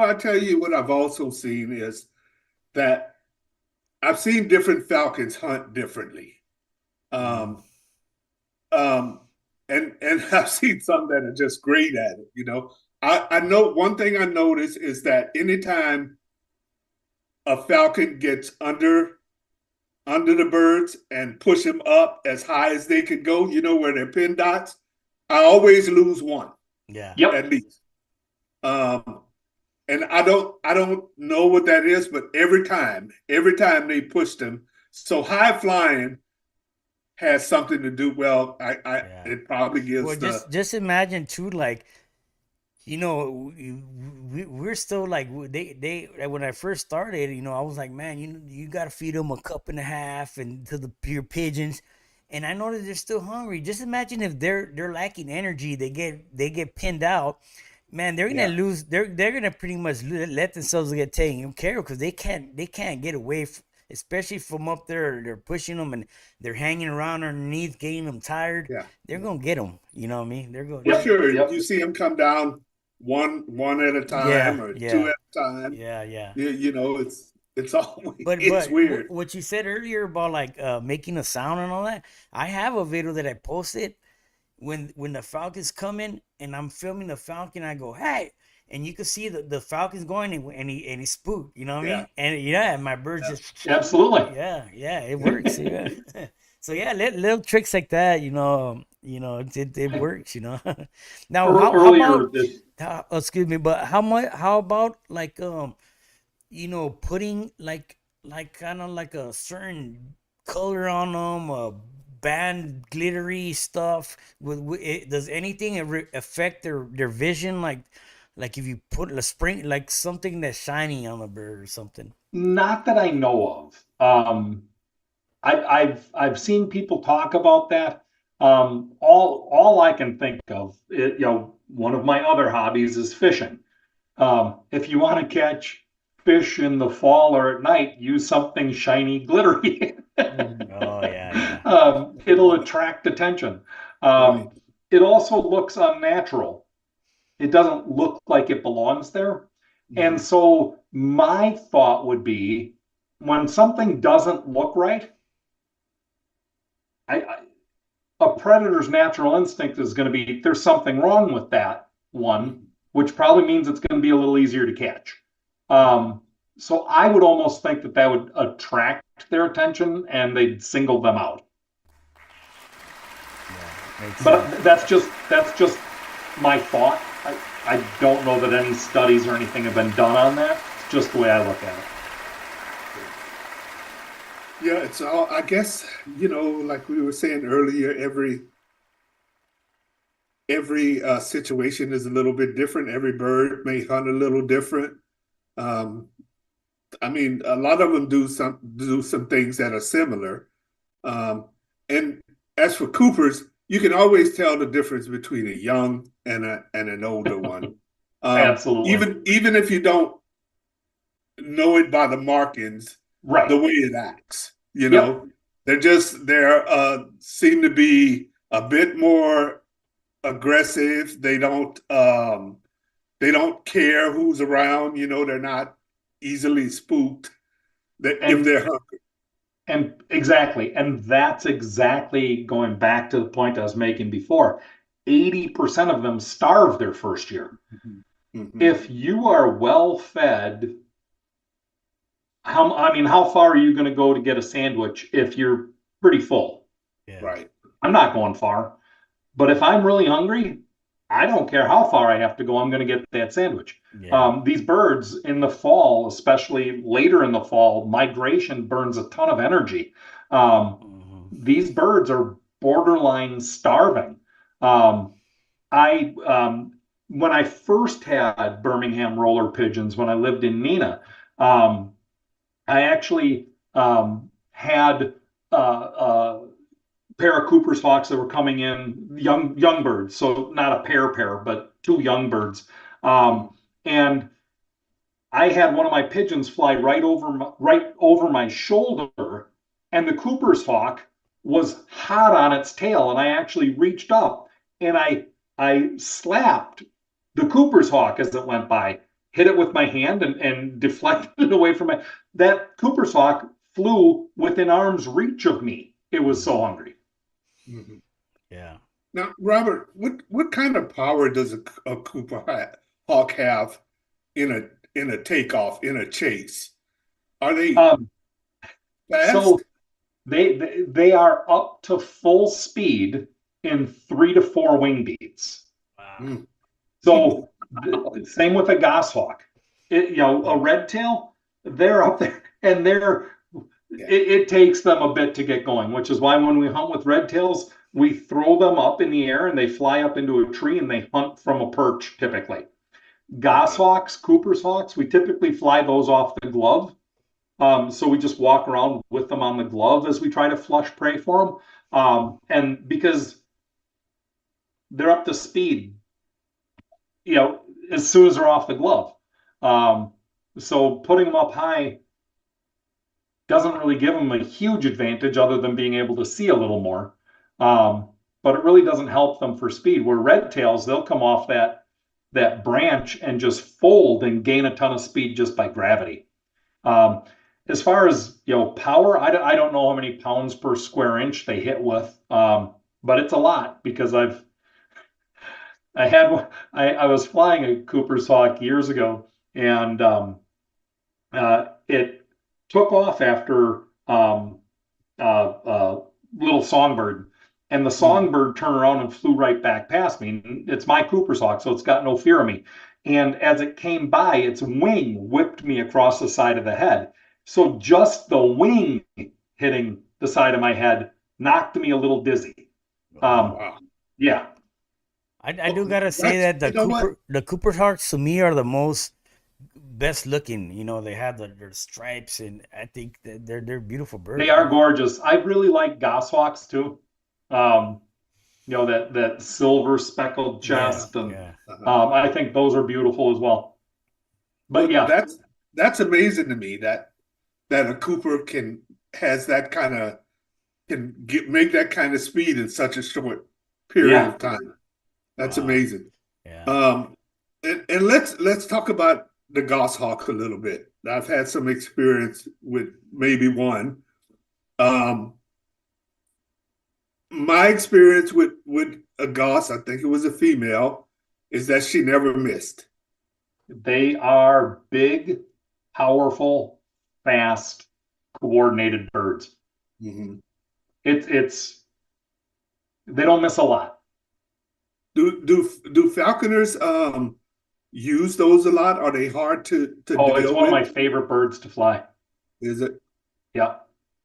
I tell you what I've also seen is that I've seen different falcons hunt differently. Mm, Um, um, and I've seen some that are just great at it. I know one thing I notice is that anytime a falcon gets under the birds and push them up as high as they can go, where they're pin dots, I always lose one yeah. Yep. at least. Um, and I don't know what that is, but every time they push them, so high flying has something to do. Well, I Yeah. it probably Well, gives the just imagine too, like we're still like when I first started, I was like, man, you got to feed them a cup and a half and to the pure pigeons, and I know that they're still hungry. Just imagine if they're lacking energy, they get pinned out. Man, they're gonna yeah lose. They're gonna pretty much let themselves get taken care of because they can't get away, especially from up there. They're pushing them and they're hanging around underneath, getting them tired. yeah They're gonna get them. You know what I mean? They're for going. Yep. sure. Yep. You see them come down one at a Yeah, time or two yeah, at a time. yeah, yeah. It's always it's But weird. what you said earlier about like making a sound and all that, I have a video that I posted when the falcon's coming and I'm filming the falcon. I go, hey, and you can see the falcon's going and he spooked. You know what I Yeah, mean? And yeah, my birds yeah. just Absolutely. yeah, it works. Yeah. So yeah, little tricks like that, it works. Now how Earlier about this. excuse me, but how about like putting like kind of like a certain color on them, band glittery stuff. Does anything affect their vision? Like if you put a spring, like something that's shiny on the bird or something. Not that I know of. I've seen people talk about that. All I can think of, one of my other hobbies is fishing. If you want to catch fish in the fall or at night, use something shiny, glittery. Mhm. Oh yeah, yeah, It'll attract attention. Right. Um, it also looks unnatural. It doesn't look like it belongs there. And Mhm. so my thought would be when something doesn't look right, I a predator's natural instinct is going to be there's something wrong with that one, Mhm. which probably means it's going to be a little easier to catch. Um, so I would almost think that that would attract their attention and they'd single them out. yeah. Makes sense. But that's just my thought. I don't know that any studies or anything have been done on that. It's just the way I look at it. Yeah, it's all, I guess, like we were saying earlier, every situation is a little bit different. Every bird may hunt a little different. Um, I mean, a lot of them do some things that are similar, And as for Coopers, you can always tell the difference between a young and an older one. Absolutely. Even if you don't know it by the markings, Right. the way it acts, Yep. they're seem to be a bit more aggressive. They don't care who's around, they're not easily spooked if And they're hungry. and exactly. And that's exactly going back to the point I was making before. 80% of them starve their first year. Mm-hmm. If you are well fed, how far are you going to go to get a sandwich if you're pretty full? Yeah. Right. I'm not going far. But if I'm really hungry, I don't care how far I have to go, I'm going to get that sandwich. Yeah. These birds in the fall, especially later in the fall, migration burns a ton of energy. Um, Hmm. these birds are borderline starving. Um, I When I first had Birmingham roller pigeons when I lived in Neenah, um, I actually had pair of Cooper's hawks that were coming in, young birds, so not a pair, but two young birds. Um, and I had one of my pigeons fly right over my shoulder, and the Cooper's hawk was hot on its tail, and I actually reached up and I slapped the Cooper's hawk as it went by, hit it with my hand and deflected it away from my. That Cooper's hawk flew within arm's reach of me. It was so hungry. Mm-hmm. Yeah. Now, Robert, what kind of power does a Hawk have in a takeoff, in a chase? Are they Um, so fast? they are up to full speed in 3 to 4 wing beats. Wow. Mm. So same with a goshawk. A Yeah, red tail, they're up there, and yeah. it takes them a bit to get going, which is why when we hunt with red tails, we throw them up in the air and they fly up into a tree and they hunt from a perch typically. Uh-huh. Goshawks, Cooper's hawks, we typically fly those off the glove. So we just walk around with them on the glove as we try to flush prey for them. And because they're up to speed, you know, as soon as they're off the glove. Um, so putting them up high doesn't really give them a huge advantage other than being able to see a little more. Um, but it really doesn't help them for speed. Where red tails, they'll come off that branch and just fold and gain a ton of speed just by gravity. Um, as far as power, I don't know how many pounds per square inch they hit with, but it's a lot because I had I was flying a Cooper's Hawk years ago, and it took off after little songbird, and the Mhm. songbird turned around and flew right back past me. It's my Cooper's Hawk, so it's got no fear of me. And as it came by, its wing whipped me across the side of the head. So just the wing hitting the side of my head knocked me a little dizzy. Wow. Um, Wow. yeah, I do gotta say That's, that you know what? The Cooper Hawks to me are the most best looking. You know, they have their stripes, and I think that they're beautiful they birds, are man. gorgeous. I really like goshawks too. Um, that silver speckled Yeah, Uh-huh. chest, and yeah. Uh-huh. I think those are beautiful as well. But Well, yeah, that's amazing to me that a Cooper can has that kind of make that kind of speed in such a short period yeah. of time. That's Wow. amazing. Yeah. Um, and let's talk about the goshawk a little bit. I've had some experience with maybe one. Um, my experience with a goss, I think it was a female, is that she never missed. They are big, powerful, fast, coordinated birds. Mhm. It's they don't miss a lot. Do falconers use those a lot? Are they hard to Oh, it's deal one of with? my favorite birds to fly. Is it? Yeah.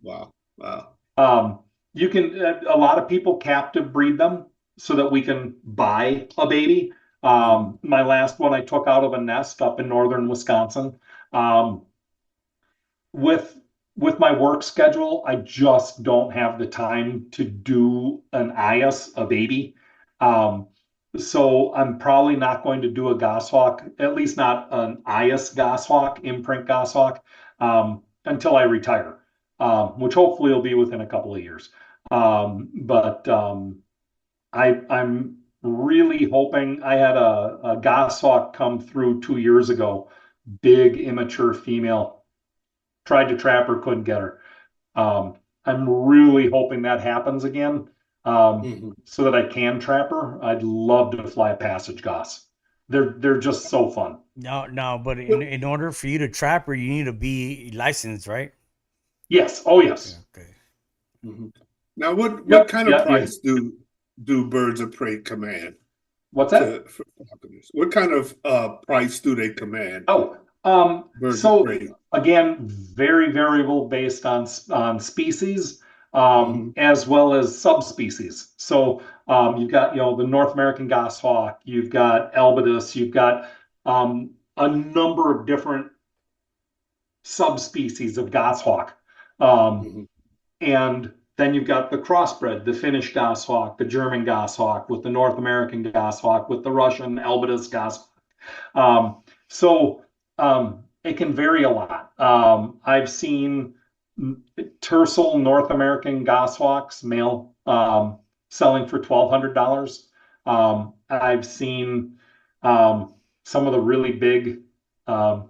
Wow, wow. Um, you can a lot of people captive breed them so that we can buy a baby. Mhm. My last one I took out of a nest up in northern Wisconsin. Um, with with my work schedule, I just don't have the time to do an IS, a baby. Um, so I'm probably not going to do a goshawk, at least not an IS goshawk, imprint goshawk, until I retire, which hopefully will be within a couple of years. But I'm really hoping. I had a goshawk come through 2 years ago, big immature female. Tried to trap her, couldn't get her. I'm really hoping that happens again, Mhm. so that I can trap her. I'd love to fly a passage goss. They're just so fun. No, no, but Well, in order for you to trap her, you need to be licensed, right? Yes. Oh Okay, yes. okay. mhm. Now, what Yep. kind of Yeah. Yeah. price do birds of prey command What's that? for falconers? What kind of price do they command? Oh, Birds of so prey. again, very variable based on species, Hmm. as well as subspecies. So you've got the North American goshawk, you've got albitus, you've got a number of different subspecies of goshawk, um, Hmm. and then you've got the crossbred, the Finnish goshawk, the German goshawk, with the North American goshawk, with the Russian albitus goshawk. So it can vary a lot. I've seen tercel North American goshawks, male, selling for $1,200. I've seen some of the really big,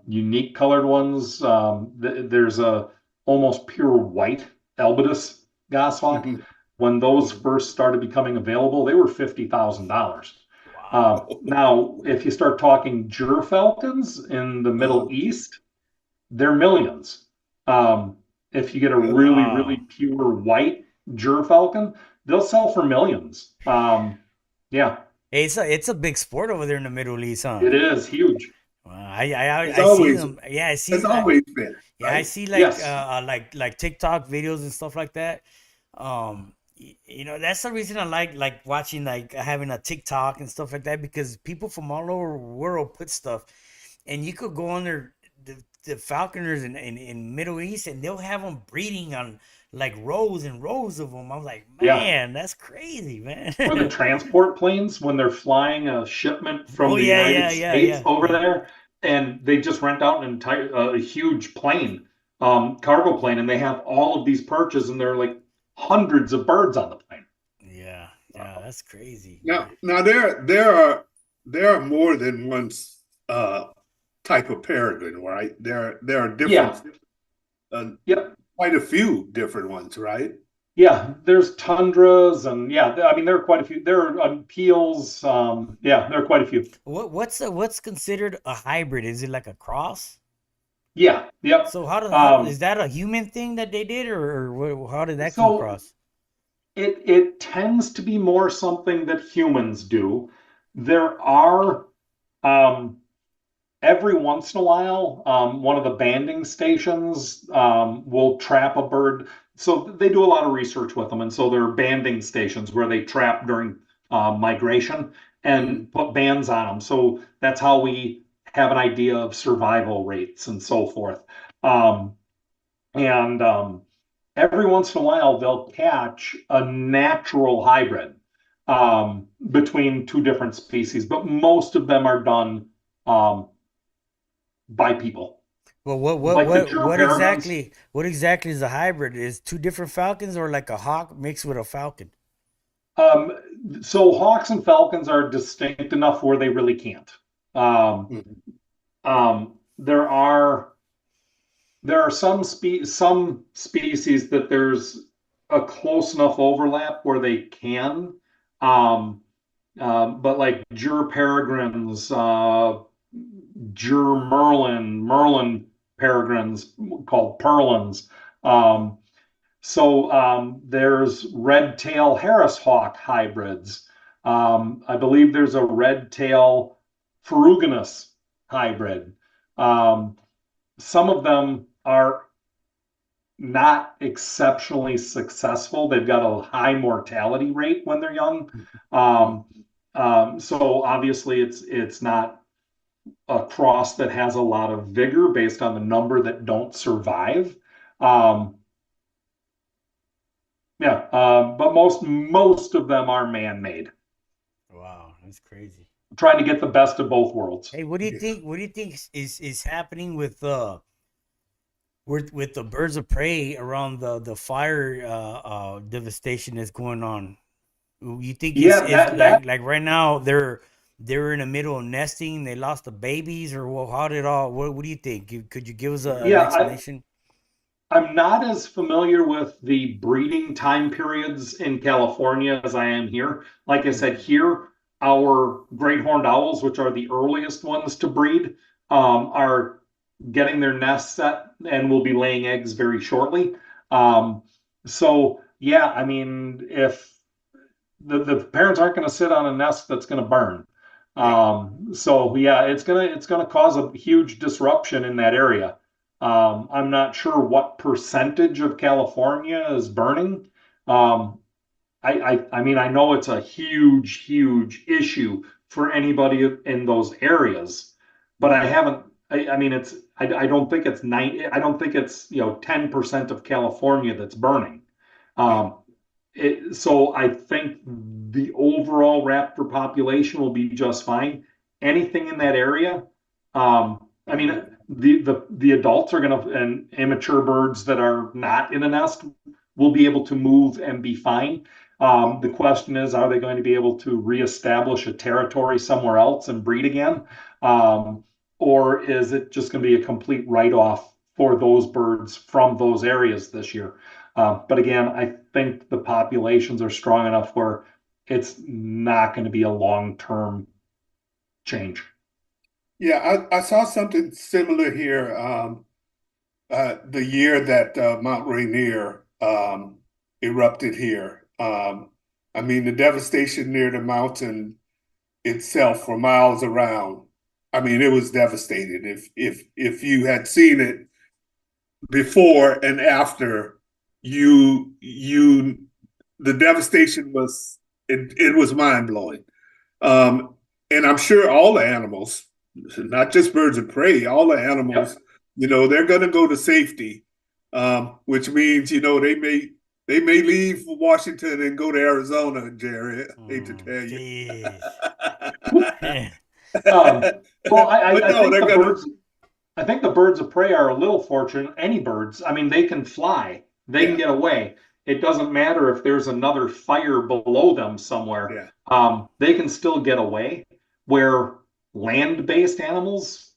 unique colored ones. There's a almost pure white albitus goshawk. Hmm. When those first started becoming available, they were $50,000. Wow. Now, if you start talking gerfalcons in the Middle Uh, East, they're millions. Um, if you get a really? really, really Wow. pure white gerfalcon, they'll sell for millions. Yeah, Hey, it's a big sport over there in the Middle East, huh? it is huge. Wow. It's I see always them. Yeah, I see. it's always been, I right? see Yes. like TikTok videos and stuff like that. That's the reason I like watching, like having a TikTok and stuff like that, because people from all over the world put stuff, and you could go on there, the falconers in Middle East, and they'll have them breeding on like rows and rows of them. I'm like, Yeah. man, that's crazy, man. Or the transport planes when they're flying a shipment Oh from the yeah, United yeah, yeah, States yeah, over yeah. there, and they just rent out an entire a huge plane, cargo plane, and they have all of these perches, and there are like hundreds of birds on the plane. Yeah, yeah, that's crazy. Now there are more than one uh, type of peregrine, right? There are Yeah. different, uh, Yep. quite a few different ones, right? Yeah. There's tundras, and yeah, I mean there are quite a few. There are peels. Yeah, there are quite a few. What's considered a hybrid? Is it like a cross? Yeah. Yep. So how Um, is that a human thing that they did, or how did that come so across? it tends to be more something that humans do. There are, um, every once in a while, one of the banding stations will trap a bird. So they do a lot of research with them, and so there are banding stations where they trap during migration Mhm. and put bands on them. So that's how we have an idea of survival rates and so forth. Um, and every once in a while, they'll catch a natural hybrid between two different species, but most of them are done um, by people. Well, what what Like the what German what peregrines. exactly what exactly is a hybrid? Is two different falcons, or like a hawk mixed with a falcon? Um, so hawks and falcons are distinct enough where they really can't. Um, Mhm. there are some species that there's a close enough overlap where they can. Um, but like Jur peregrines, Jur Merlin peregrines called purlins. Um, there's red tail Harris hawk hybrids. I believe there's a red tail ferruginous hybrid. Um, some of them are not exceptionally successful. They've got a high mortality rate when they're young. Um, so obviously it's not a cross that has a lot of vigor based on the number that don't survive. Um, yeah, but most of them are man-made, Wow, that's crazy. trying to get the best of both worlds. Hey, what do you Yeah. think? What do you think is happening with the birds of prey around the fire devastation that's going on? You think Yeah, is that like right now they're in the middle of nesting, they lost the babies, or well, how did all what do you think? Could you give us an yeah, explanation? I'm not as familiar with the breeding time periods in California as I am here. Like I said, Mhm. here, our great horned owls, which are the earliest ones to breed, are getting their nests set and will be laying eggs very shortly. Um, so, yeah, I mean, if the parents aren't going to sit on a nest that's going to burn. Yeah. So yeah, it's gonna cause a huge disruption in that area. I'm not sure what percentage of California is burning. Um, I mean, I know it's a huge issue for anybody in those areas, but I Mhm. haven't. I mean, I don't think it's I don't think it's 10% of California that's burning. Yeah. Um, so I think the overall raptor population will be just fine. Anything in that area, I mean, the adults are gonna and immature birds that are not in a nest will be able to move and be fine. The Mhm. question is, are they going to be able to reestablish a territory somewhere else and breed again? Um, or is it just going to be a complete write-off for those birds from those areas this year? But again, I think the populations are strong enough where it's not going to be a long-term change. Yeah, I saw something similar here. The year that Mount Rainier erupted here. I mean, the devastation near the mountain itself for miles around. I mean, it was devastating. If you had seen it before and after, you the devastation was it was mind blowing. Um, and I'm sure all the animals, not just birds of prey, all the animals, Yep. they're going to go to safety, which means they may leave Washington and go to Arizona. Jerry, I hate to tell you, Jeez. Um, well, but I no, think they're the gonna. birds I think the birds of prey are a little fortunate. Any birds, I mean, they can fly, they can Yeah, get away. It doesn't matter if there's another fire below them somewhere. yeah, They can still get away. Where land-based animals,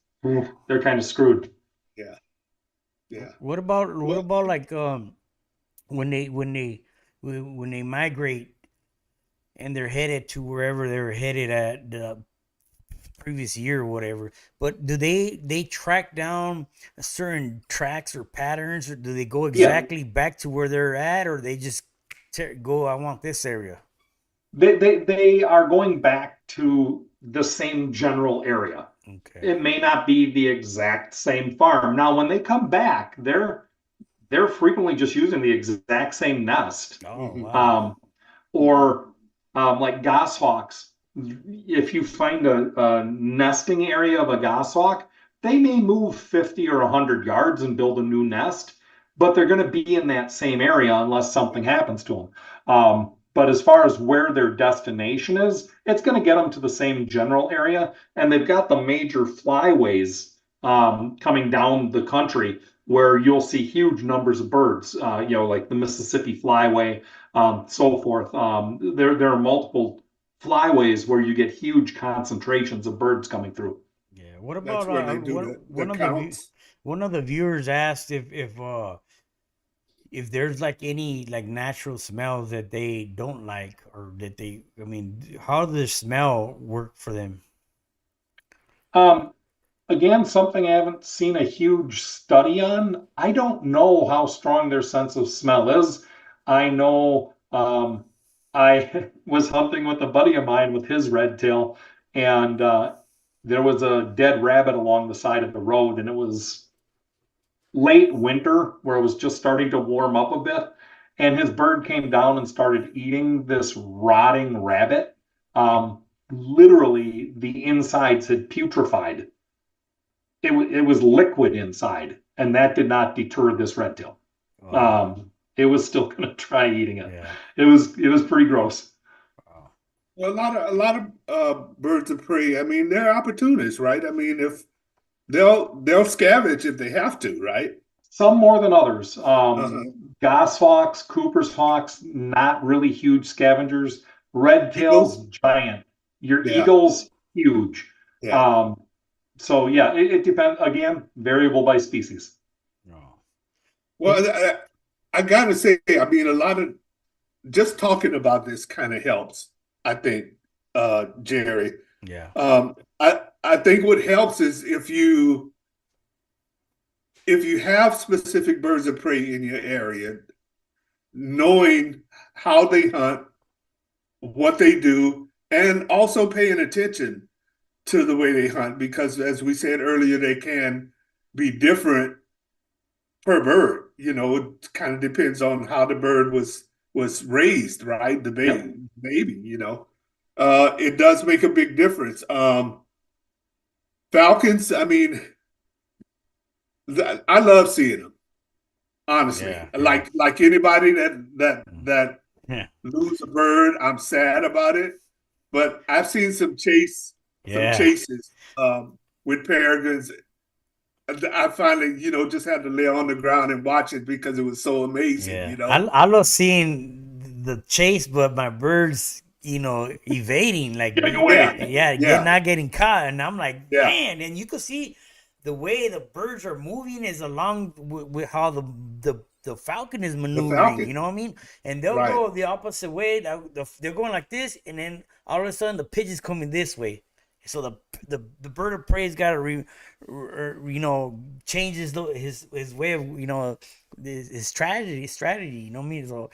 they're kind of screwed. yeah, yeah. What Well, about like when when they migrate and they're headed to wherever they're headed at the previous year or whatever, but do they track down certain tracks or patterns, or do they go Yeah, exactly back to where they're at, or they just go, I want this area? they are going back to the same general area. Okay. It may not be the exact same farm. Now, when they come back, they're frequently just using the exact same nest. Oh mhm. wow. Um, or like goshawks. If you find a nesting area of a goshawk, they may move 50 or 100 yards and build a new nest, but they're going to be in that same area unless something happens to them. But as far as where their destination is, it's going to get them to the same general area. And they've got the major flyways coming down the country where you'll see huge numbers of birds, like the Mississippi Flyway, so forth. There are multiple flyways where you get huge concentrations of birds coming through. Yeah. What That's about where they do the counts. one of the viewers asked if there's like any like natural smells that they don't like, or that they, I mean, how does the smell work for them? Um, Again, something I haven't seen a huge study on. I don't know how strong their sense of smell is. I know I was hunting with a buddy of mine with his red tail, and there was a dead rabbit along the side of the road, and it was late winter where it was just starting to warm up a bit. And his bird came down and started eating this rotting rabbit. Literally, the insides had putrefied. It was liquid inside, and that did not deter this red tail. Oh, it was still going to try eating it. yeah. It was pretty gross. Oh, Well, a lot of birds of prey. I mean, they're opportunists, right? I mean, if they'll scavenge if they have to, right? Some more than others. Uh-huh. Goshawks, Cooper's hawks, not really huge scavengers. Red Eagles, tails, giant. Your yeah, eagles, huge. yeah. Um, so yeah, it depends. Again, variable by species. no. Well, I gotta say, I mean, a lot of just talking about this kind of helps. I think, Jerry. Yeah. I think what helps is if you have specific birds of prey in your area, knowing how they hunt, what they do, and also paying attention to the way they hunt, because as we said earlier, they can be different per bird. It kind of depends on how the bird was raised, right? The Yep. baby. It does make a big difference. Falcons, I mean, I love seeing them. Honestly, Yeah. Yeah. like anybody that Yeah. lose a bird, I'm sad about it. But I've seen some Yeah. chases with peregrines. I finally, just had to lay on the ground and watch it because it was so amazing. Yeah. I love seeing the chase, but my birds, evading, like, Getting Yeah, away. yeah, yeah, not getting caught. And I'm like, yeah. man, and you could see the way the birds are moving is along with how the falcon is The maneuvering. You falcon, know what I mean? And they'll right? go the opposite way. They're going like this, and then all of a sudden the pigeon's coming this way. So the bird of prey's got to change his way of his strategy. You know what I mean? So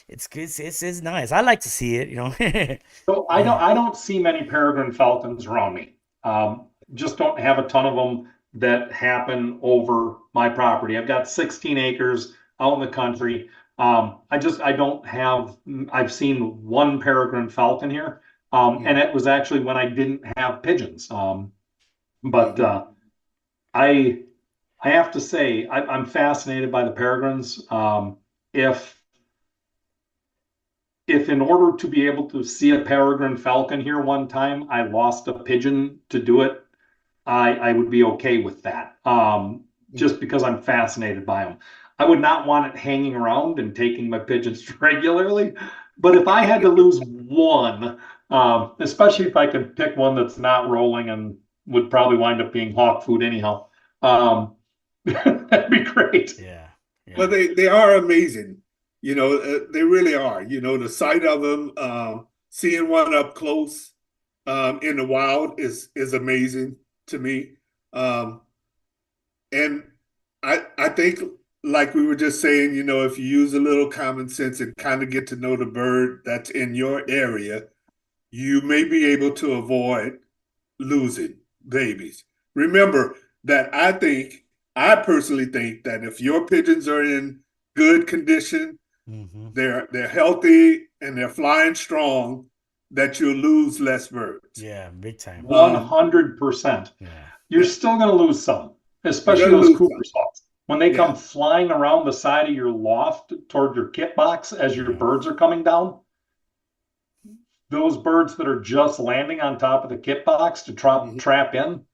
it's nice. I like to see it. So I don't see many peregrine falcons around me. Just don't have a ton of them that happen over my property. I've got 16 acres out in the country. I don't have. I've seen one peregrine falcon here, and Mhm. it was actually when I didn't have pigeons. But Mhm. I I have to say I'm fascinated by the peregrines. If if in order to be able to see a peregrine falcon here one time, I lost a pigeon to do it, I would be okay with that. Just because I'm fascinated by them. I would not want it hanging around and taking my pigeons regularly. But if I had to lose one, especially if I could pick one that's not rolling and would probably wind up being hawk food anyhow, that'd be great. Yeah. Well, Yeah. they are amazing. They really are. The sight of them, seeing one up close, in the wild is amazing to me. Um, and I think, like we were just saying, if you use a little common sense and kind of get to know the bird that's in your area, you may be able to avoid losing babies. Remember that I personally think that if your pigeons are in good condition, Hmm. they're healthy and they're flying strong, that you'll lose less birds. Yeah. Big time. Um, 100%. Yeah. You're yeah, still going to lose some, you're especially gonna those lose some. Cooper's hawks. When they come Yeah. flying around the side of your loft toward your kit box as your Yeah. birds are coming down, those birds that are just landing on top of the kit box to Mhm. trap in,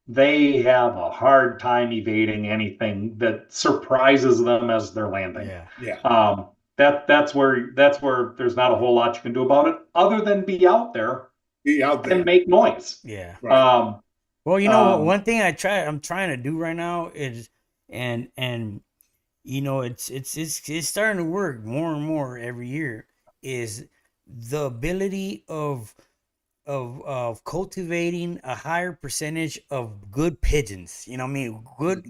they have a hard time evading anything that surprises them as they're landing. Yeah. Yeah. That's where there's not a whole lot you can do about it other than be out there Be out and there. make noise. Yeah. Right. Um, Well, um, one thing I'm trying to do right now is, and it's starting to work more and more every year, is the ability of cultivating a higher percentage of good pigeons. You know what I mean? Good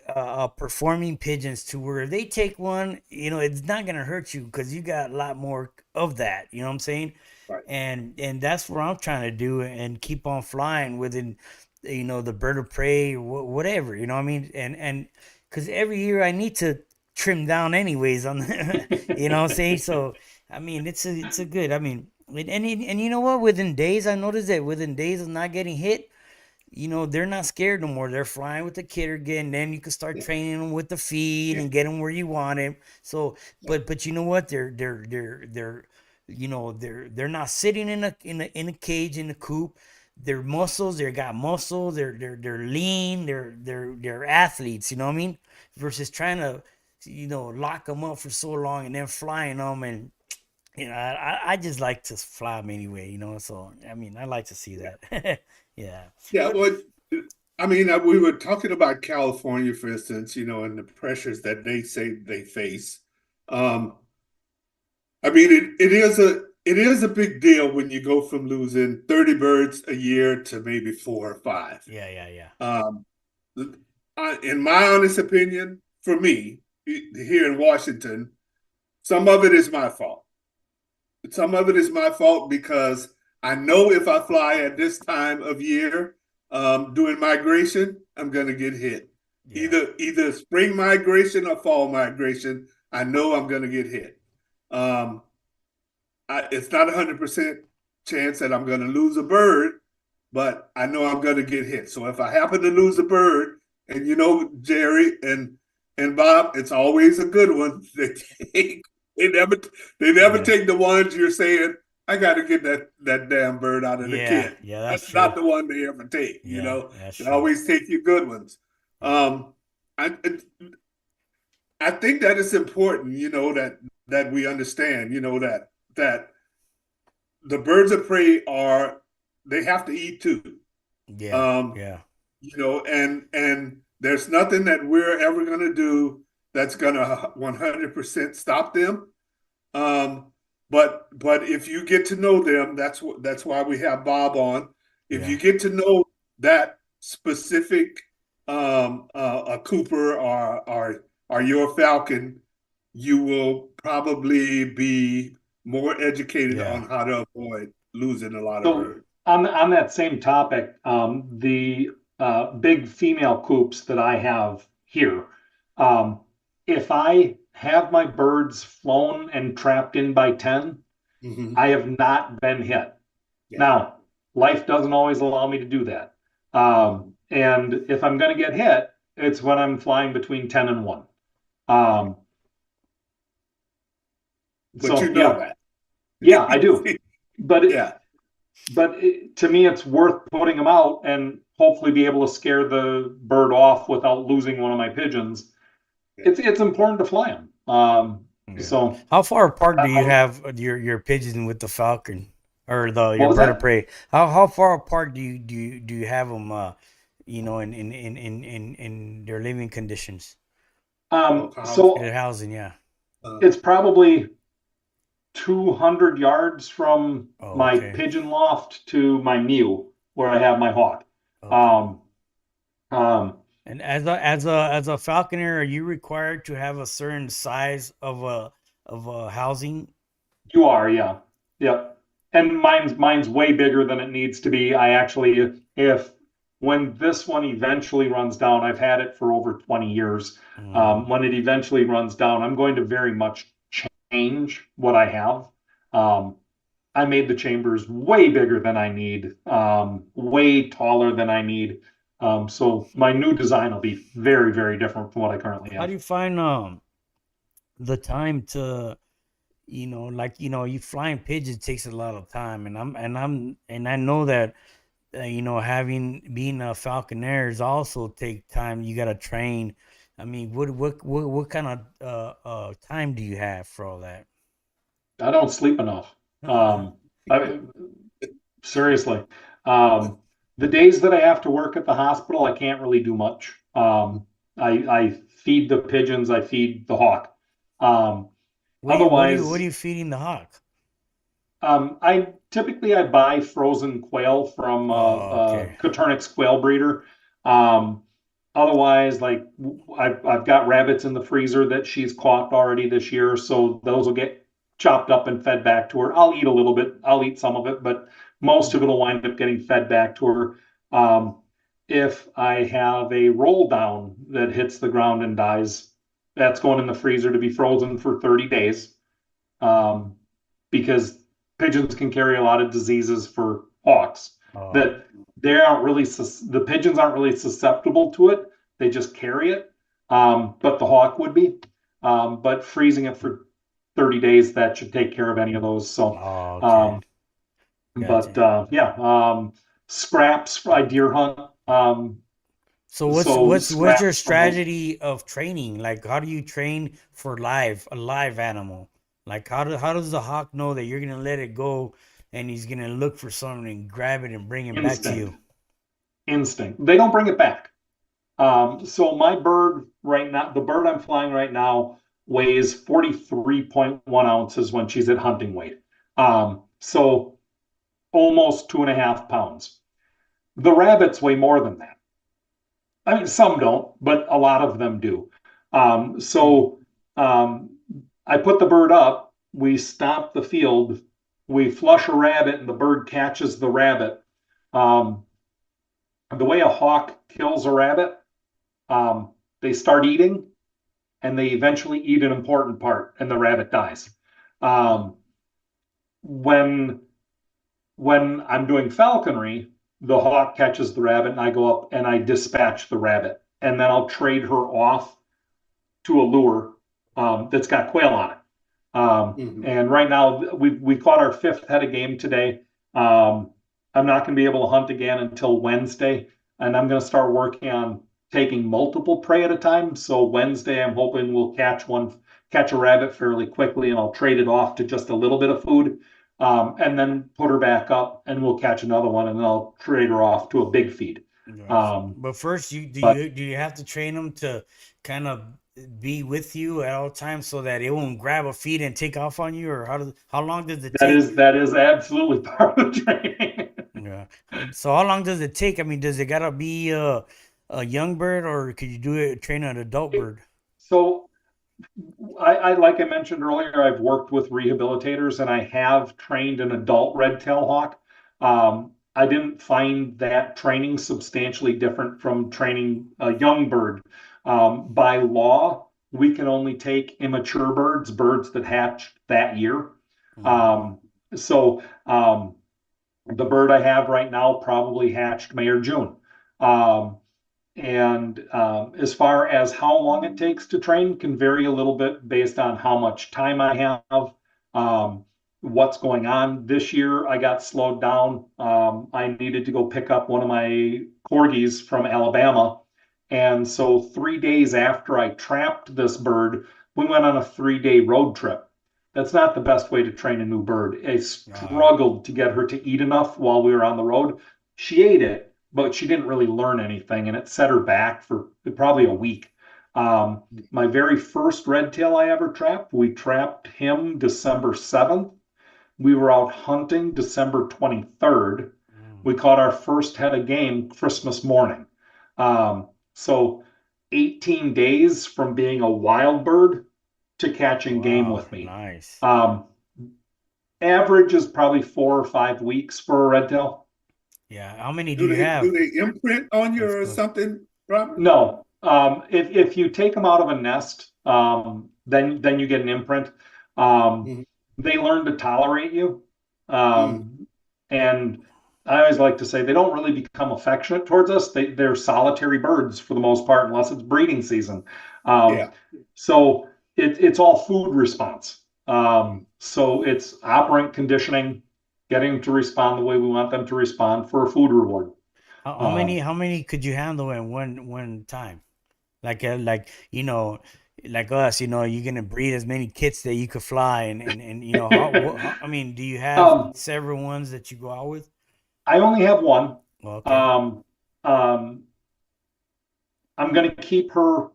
Mhm. performing pigeons, to where if they take one, it's not gonna hurt you because you got a lot more of that. You know what I'm saying? Right. And that's what I'm trying to do, and keep on flying within, the bird of prey, or whatever. You know what I mean? And because every year I need to trim down anyways on the, what I'm saying. So I mean, it's a good. I mean, and you know what? Within days, I noticed that within days of not getting hit, they're not scared no more. They're flying with the kid again. Then you can start Yeah, training them with the feed yeah, and get them where you want him. So, yeah, but you know what? They're not sitting in a cage in a coop. They're muscles. They got muscle. They're lean. They're athletes. You know what I mean? Versus trying to lock them up for so long and then flying them and I just like to fly them anyway, so I mean I like to see yeah. that. Yeah. Yeah, What? well, I mean, we were talking about California, for instance, and the pressures that they say they face. Um, I mean, it is a big deal when you go from losing 30 birds a year to maybe four or five. Yeah, yeah, yeah. Um, in my honest opinion, for me, here in Washington, some of it is my fault. Some of it is my fault because I know if I fly at this time of year during migration, I'm going to get hit. Yeah. Either spring migration or fall migration, I know I'm going to get hit. Um, it's not 100% chance that I'm going to lose a bird, but I know I'm going to get hit. So if I happen to lose a bird, and Jerry and Bob, it's always a good one. Take they never they never Yeah. take the ones you're saying I got to get that damn bird out of the Yeah. kid. Yeah, that's That's not true. the one they ever take. Yeah, that's They true. always take you good ones. Yeah. I I think that it's important, that we understand, that the birds of prey they have to eat too. Yeah. Um, Yeah. and there's nothing that we're ever going to do that's going to 100% stop them. Um, but if you get to know them, that's why we have Bob on. If Yeah. you get to know that specific a Cooper or your Falcon, you will probably be more educated Yeah. on how to avoid losing a lot of So birds. on that same topic, the big female coops that I have here, um, if I have my birds flown and trapped in by 10, Hmm. I have not been hit. Yeah. Now, life doesn't always allow me to do that. Mhm. And if I'm going to get hit, it's when I'm flying between 10 and 1. Right. Um, But so you know yeah, that. yeah, I do. But Yeah. to me, it's worth putting them out and hopefully be able to scare the bird off without losing one of my pigeons. Yeah. It's important to fly them. Yeah. So How far apart do you I, have your pigeon with the falcon or your what was bird of that? prey? How far apart do you have them? In their living conditions, Oh, their So housing. Yeah. it's probably 200 yards from Oh, my okay. pigeon loft to my mew where I have my hawk. Okay. Um, um, And as a falconer, are you required to have a certain size of a housing? you are, yeah, yep. And mine's way bigger than it needs to be. I actually, if when this one eventually runs down, I've had it for over 20 years. Mm, When it eventually runs down, I'm going to very much change what I have. Um, I made the chambers way bigger than I need, way taller than I need. So my new design will be very, very different from what I currently how do have. you find the time to like you flying pigeons takes a lot of time, and I know that having being a falconer is also take time. You got to train. I mean, what kind of time do you have for all that? I don't sleep enough. I, Seriously. Um, the days that I have to work at the hospital, I can't really do much. I feed the pigeons, I feed the hawk. Um, What are Otherwise, you feeding the hawk? I buy frozen quail from Oh, okay. Coturnix quail breeder. Um, Otherwise, like I've got rabbits in the freezer that she's caught already this year, so those will get chopped up and fed back to her. I'll eat a little bit. I'll eat some of it, but most of it will wind up getting fed back to her. Um, if I have a roll down that hits the ground and dies, that's going in the freezer to be frozen for 30 days. Um, because pigeons can carry a lot of diseases for hawks Oh, that the pigeons aren't really susceptible to it. They just carry it. But the hawk would be. But freezing it for 30 days, that should take care of any of those. So, Oh, okay. but Gotcha. yeah, scraps, I deer hunt. So So what's your scraps from those. strategy of training? Like, how do you train for a live animal? Like, how does the hawk know that you're gonna let it go and he's gonna look for something and grab it and bring it back to Instinct, you? instinct. They don't bring it back. So my bird right now, the bird I'm flying right now weighs 43.1 ounces when she's at hunting weight. So almost 2.5 pounds. The rabbits weigh more than that. I mean, some don't, but a lot of them do. So um, I put the bird up, we stop the field, we flush a rabbit, and the bird catches the rabbit. Um, the way a hawk kills a rabbit, um, they start eating and they eventually eat an important part and the rabbit dies. Um, when I'm doing falconry, the hawk catches the rabbit and I go up and I dispatch the rabbit. And then I'll trade her off to a lure that's got quail on it. And right now we caught our fifth head of game today. I'm not going to be able to hunt again until Wednesday, and I'm going to start working on taking multiple prey at a time. So Wednesday, I'm hoping we'll catch a rabbit fairly quickly, and I'll trade it off to just a little bit of food, and then put her back up, and we'll catch another one, and then I'll trade her off to a big feed. Gotcha. Um, But first, but do you have to train them to kind of be with you at all times so that it won't grab a feed and take off on you, or how long does it take? that is absolutely part of the training. Yeah. So how long does it take? I mean, does it gotta be a young bird, or could you do it train an adult bird? So I like I mentioned earlier, I've worked with rehabilitators and I have trained an adult red-tailed hawk. I didn't find that training substantially different from training a young bird. By law, we can only take immature birds that hatched that year. Mhm. Um, so the bird I have right now probably hatched May or June. Um, and as far as how long it takes to train can vary a little bit based on how much time I have, um, what's going on. This year, I got slowed down. I needed to go pick up one of my corgis from Alabama. And so 3 days after I trapped this bird, we went on a 3-day road trip. That's not the best way to train a new bird. I Uh, struggled to get her to eat enough while we were on the road. She ate it, but she didn't really learn anything, and it set her back for probably a week. My very first red tail I ever trapped, we trapped him December 7th. We were out hunting December 23rd. mm. We caught our first head of game Christmas morning. So 18 days from being a wild bird to catching game Wow, with me. nice. Um, Average is probably 4 or 5 weeks for a red tail. Yeah. How many do Do you they have? imprint on you That's or cool. something, Robert? No. If you take them out of a nest, then you get an imprint. Um, Mhm. they learn to tolerate you. Mhm. And I always like to say they don't really become affectionate towards us. They're solitary birds for the most part, unless it's breeding season. Um, Yeah. so it's all food response. So it's operant conditioning, getting them to respond the way we want them to respond for a food reward. Um, How many could you handle in one time? Like like us, you're gonna breed as many kits that you could fly, and I mean, do you have um, several ones that you go out with? I only have one. Okay. Um, um, I'm going to keep her.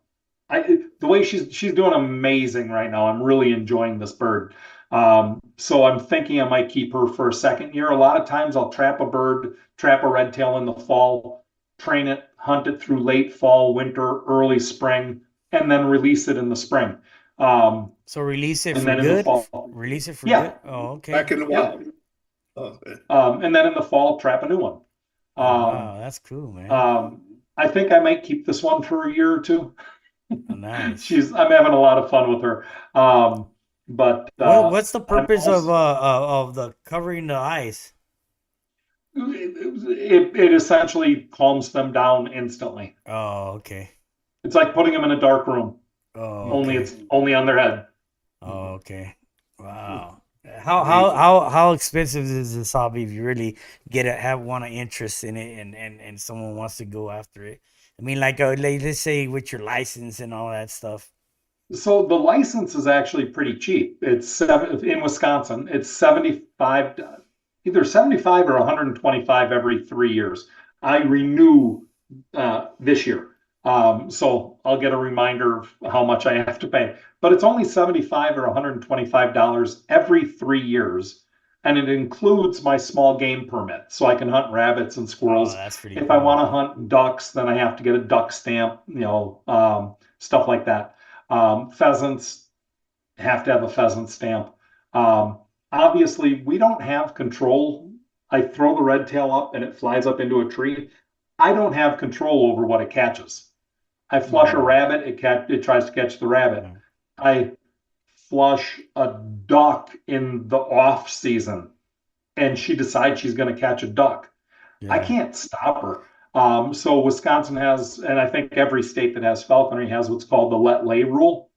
The way she's doing amazing right now. I'm really enjoying this bird. So I'm thinking I might keep her for a second year. A lot of times I'll trap a bird, trap a red tail in the fall, train it, hunt it through late fall, winter, early spring, and then release it in the spring. Um, So release it and for then in the good? fall, Release it for yeah, good? Oh, Back okay. in the yep. wild. Okay. And then in the fall, trap a new one. Oh, Um, wow, that's cool, man. um, I think I might keep this one for a year or two. Oh, nice. She's I'm having a lot of fun with her. But What's the I'm purpose also of the covering the eyes? it essentially calms them down instantly. Oh, okay. It's like putting them in a dark room. Oh, Only okay. it's only on their head. Oh, okay. Wow. Amazing. How expensive is this hobby if you really want an interest in it and someone wants to go after it? I mean, like let's say with your license and all that stuff. So the license is actually pretty cheap. In Wisconsin. It's 75, either 75 or 125 every 3 years. I renew this year. So I'll get a reminder of how much I have to pay. But it's only 75 or $125 every 3 years. And it includes my small game permit. So I can hunt rabbits and Oh, squirrels. that's pretty If I cool. want to hunt ducks, then I have to get a duck stamp, stuff like that. Pheasants have to have a pheasant stamp. Um, Obviously, we don't have control. I throw the red tail up and it flies up into a tree. I don't have control over what it catches. I flush a Mhm. rabbit, it tries to catch the rabbit. Mhm. I flush a duck in the off season and she decides she's going to catch a duck. I Yeah. can't stop her. So Wisconsin has, and I think every state that has falconry has what's called the let lay rule.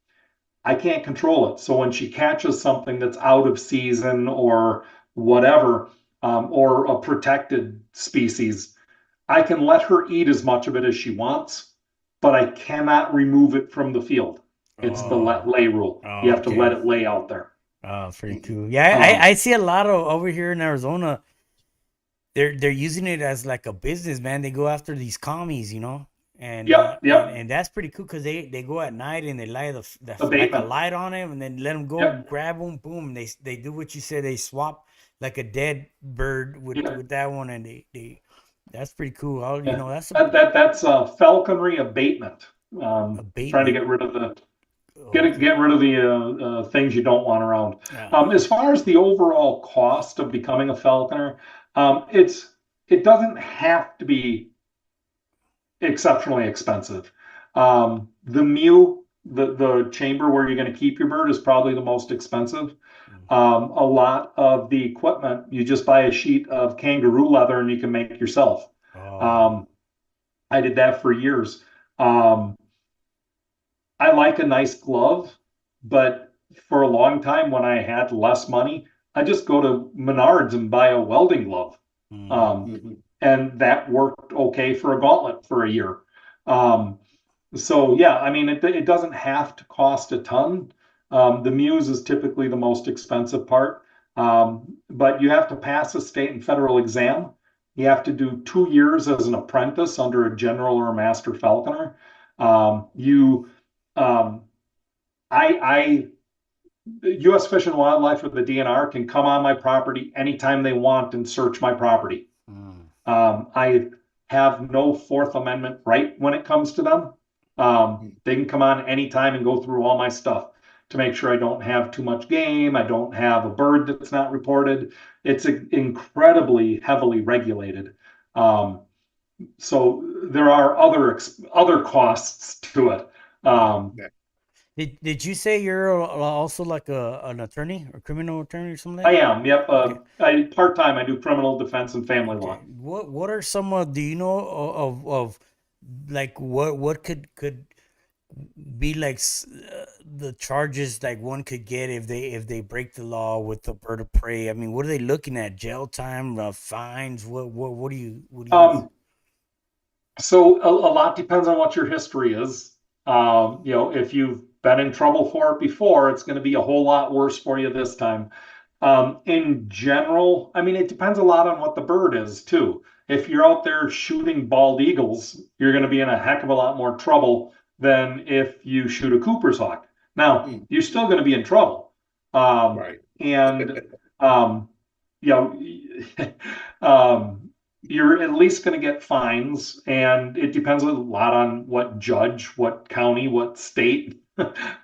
I can't control it. So when she catches something that's out of season or whatever, or a protected species, I can let her eat as much of it as she wants, but I cannot remove it from the field. It's the let Oh. lay rule. You Oh, have to let okay. it lay out there. Oh, pretty cool. Yeah, Um, I see a lot of over here in Arizona. They're using it as like a business, man. They go after these commies, and yep, yep. and that's pretty cool because they go at night and they light like a Abatement. light on them and then let them go, Yep, grab them, boom. And they do what you said. They swap like a dead bird yep. with that one, and they that's pretty cool. Yeah. That's That's falconry abatement. Trying to abatement. get rid of the Okay. get rid of the things you don't want around. As far as the overall cost of becoming a falconer, it doesn't have to be exceptionally expensive. The mew, the chamber where you're going to keep your bird, is probably the most expensive. A lot of the equipment, you just buy a sheet of kangaroo leather and you can make yourself. Oh. Um, I did that for years. Um, I like a nice glove, but for a long time when I had less money, I just go to Menards and buy a welding glove. Mm. Um, and that worked okay for a gauntlet for a year. Um, so yeah, I mean, it doesn't have to cost a ton. The Muse is typically the most expensive part, but you have to pass a state and federal exam. You have to do 2 years as an apprentice under a general or a master falconer. You, um, I, U.S. Fish and Wildlife or the DNR can come on my property anytime they want and search my property. Mm. I have no Fourth Amendment right when it comes to them. They can come on anytime and go through all my stuff to make sure I don't have too much game. I don't have a bird that's not reported. It's incredibly heavily regulated. Um, so there are other costs to it. Um, Yeah. Did you say you're also like an attorney or criminal attorney or something I like am. Yep. that? Okay. I part time. I do criminal defense and family Okay. law. What are some do you know of like what could be like the charges like one could get if they break the law with the bird of prey? I mean, what are they looking at? Jail time, fines? What do you Um, So a lot depends on what your history is. If you've been in trouble for it before, it's going to be a whole lot worse for you this time. In general, I mean, it depends a lot on what the bird is too. If you're out there shooting bald eagles, you're going to be in a heck of a lot more trouble than if you shoot a Cooper's hawk. Now, Mm. you're still going to be in trouble. Um, Right. and you know, um, you're at least going to get fines, and it depends a lot on what judge, what county, what state.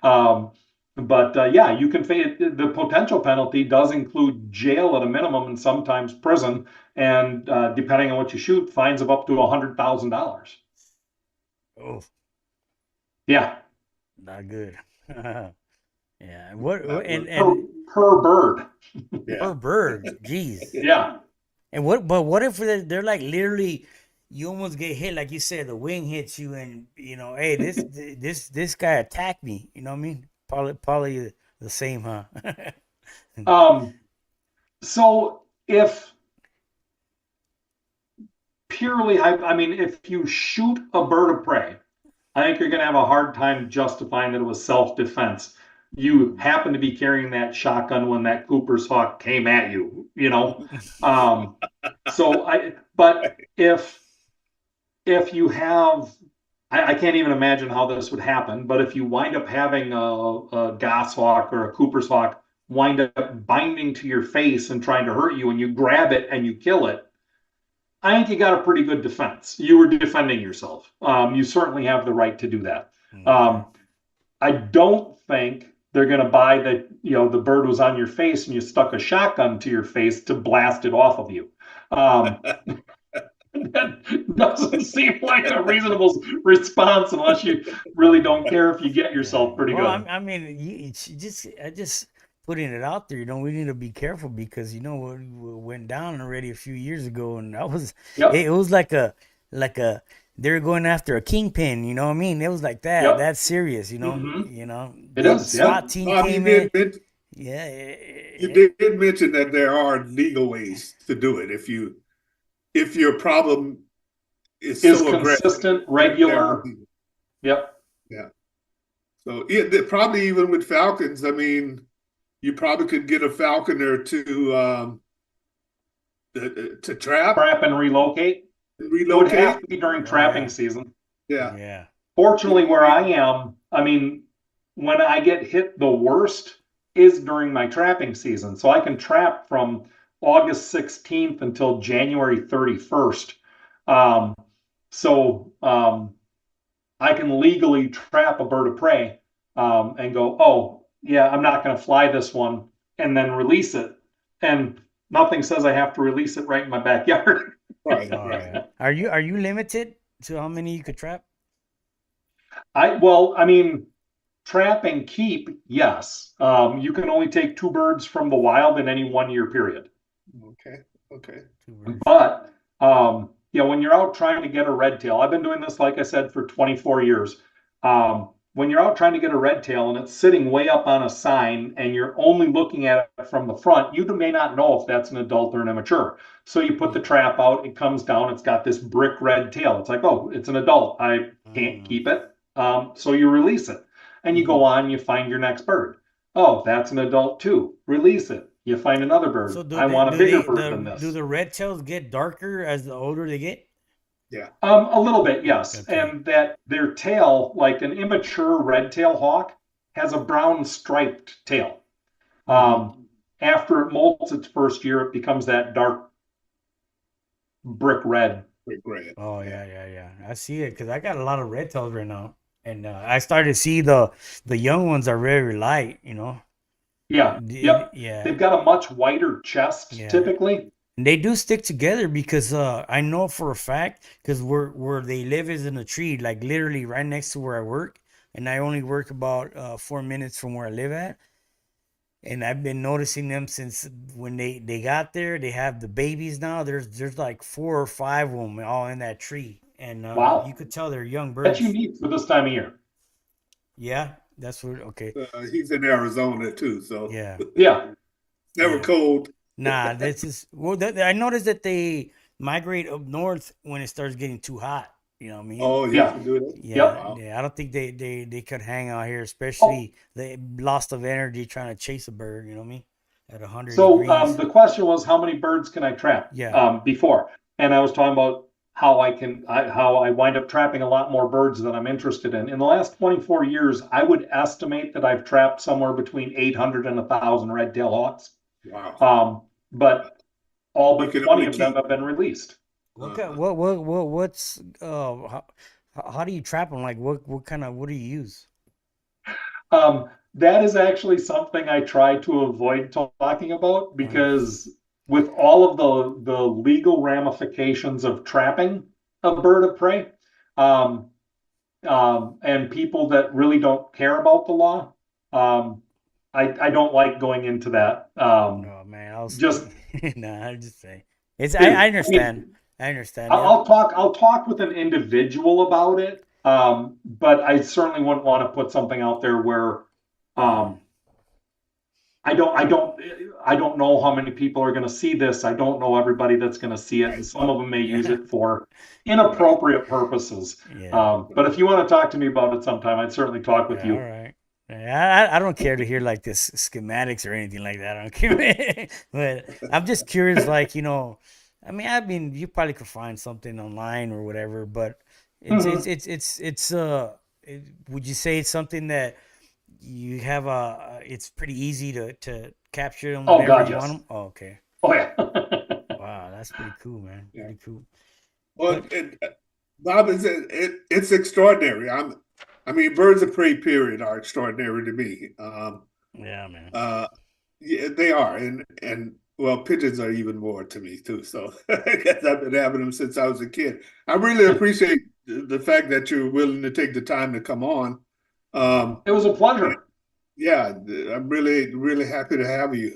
um, but yeah, you can face the potential penalty does include jail at a minimum and sometimes prison, and depending on what you shoot, fines of up to $100,000. Oh, Yeah, not good. Yeah. What Not and good. per and per bird. Yeah. per bird, geez. Yeah. And what if they're like literally, you almost get hit, like you said, the wing hits you, and hey, this guy attacked me. You know what I mean? Probably the same, huh? Um, so if purely, I mean, if you shoot a bird of prey, I think you're going to have a hard time justifying that it was self-defense. You happen to be carrying that shotgun when that Cooper's hawk came at you, you know. Um, but if you have, I can't even imagine how this would happen, but if you wind up having a goshawk or a Cooper's hawk wind up binding to your face and trying to hurt you, and you grab it and you kill it, I think you got a pretty good defense. You were defending yourself. You certainly have the right to do that. Okay. I don't think they're going to buy that, the bird was on your face and you stuck a shotgun to your face to blast it off of you. That doesn't seem like a reasonable response unless you really don't care if you get yourself pretty Well, good. I mean, I just putting it out there. We need to be careful because what went down already a few years ago, and that was Yep. it was like a they were going after a kingpin. You know what I mean? It was like that. Yep. That's serious. Mm-hmm. It The is. Yeah. SWAT team Bob, came in. Yeah, you did mention that there are legal ways to do it. If your problem is Is so aggressive, consistent, there are regular. people. Yep. Yeah. So probably even with falcons, I mean, you probably could get a falconer to trap Trap and relocate. and It would have relocate. to be during oh trapping yeah, season. Yeah. yeah. Fortunately, where I am, I mean, when I get hit the worst is during my trapping season. So I can trap from August 16th until January 31st. Um, so I can legally trap a bird of prey and go, oh, yeah, I'm not going to fly this one, and then release it. And nothing says I have to release it right in my backyard. Right. Oh Right. yeah. Are you limited to how many you could trap? I mean, trap and keep, yes. You can only take two birds from the wild in any 1 year period. Okay. Okay. Two birds. But when you're out trying to get a red tail, I've been doing this, like I said, for 24 years. When you're out trying to get a red tail and it's sitting way up on a sign and you're only looking at it from the front, you may not know if that's an adult or an immature. So you put the trap out, it comes down, it's got this brick red tail. It's like, oh, it's an adult. I can't keep it. So you release it and you go on, you find your next bird. Oh, that's an adult too. Release it. You find another So bird. do I they want a do bigger they bird than do this. the red tails get darker as the older they get? Yeah. A little bit, yes. Okay. And that their tail, like an immature red tail hawk, has a brown striped tail. After it molts its first year, it becomes that dark brick red. Great. Oh yeah. I see it because I got a lot of red tails right now, and I started to see the young ones are very light. Yeah, yep. Yeah, They've got a much wider chest yeah. typically. And they do stick together because I know for a fact because where they live is in a tree, like literally right next to where I work, and I only work about 4 minutes from where I live at. And I've been noticing them since when they got there. They have the babies now. There's like 4 or 5 of them all in that tree, and you Wow, could tell they're young that's birds. unique for this time of year. Yeah, that's what. Okay, He's in Arizona too, so yeah, Yeah, never yeah. cold. Nah, this is well. I noticed that they migrate up north when it starts getting too hot. You know what I mean? Oh, you yeah, can do that. Yeah, yep. Wow. yeah. I don't think they could hang out here, Oh, especially the loss of energy trying to chase a bird. You know what I mean? At 100 so degrees. the question was, how many birds can I trap Yeah. before? And I was talking about how I wind up trapping a lot more birds than I'm interested in. In the last 24 years, I would estimate that I've trapped somewhere between 800 and 1,000 red-tailed hawks. Wow. But all You but can 20 only of them keep. have been released. What kind? What's how do you trap them? Like what do you use? That is actually something I try to avoid talking about Uh, because with all of the legal ramifications of trapping a bird of prey, um, and people that really don't care about the law, um, I don't like going into that. no man, I was Just nah. I just say. It's Dude, I I mean, understand. I understand. I'll, Yeah. I'll talk with an individual about it. But I certainly wouldn't want to put something out there where um, I don't know how many people are going to see this. I don't know everybody that's going to see it, and some of them may use Yeah. it for Right. inappropriate purposes. Yeah. But if you want to talk to me about it sometime, I'd certainly talk with Yeah. All you. right. Yeah, I don't care to hear like this schematics or anything like that. I don't care. But I'm just curious, like, I mean, you probably could find something online or whatever, but Mhm. would you say it's something that you have it's pretty easy to capture them Oh whenever God, you want yes. them? Oh, okay. Oh yeah. Wow, that's pretty cool, man. Yeah. Pretty cool. Well, But Bob, it's extraordinary. I mean, birds of prey, period, are extraordinary to me. yeah, man. Uh, yeah, they are, and well, pigeons are even more to me too. So I guess I've been having them since I was a kid. I really appreciate the fact that you're willing to take the time to come on. Um, It was a pleasure. yeah, I'm really, really happy to have you.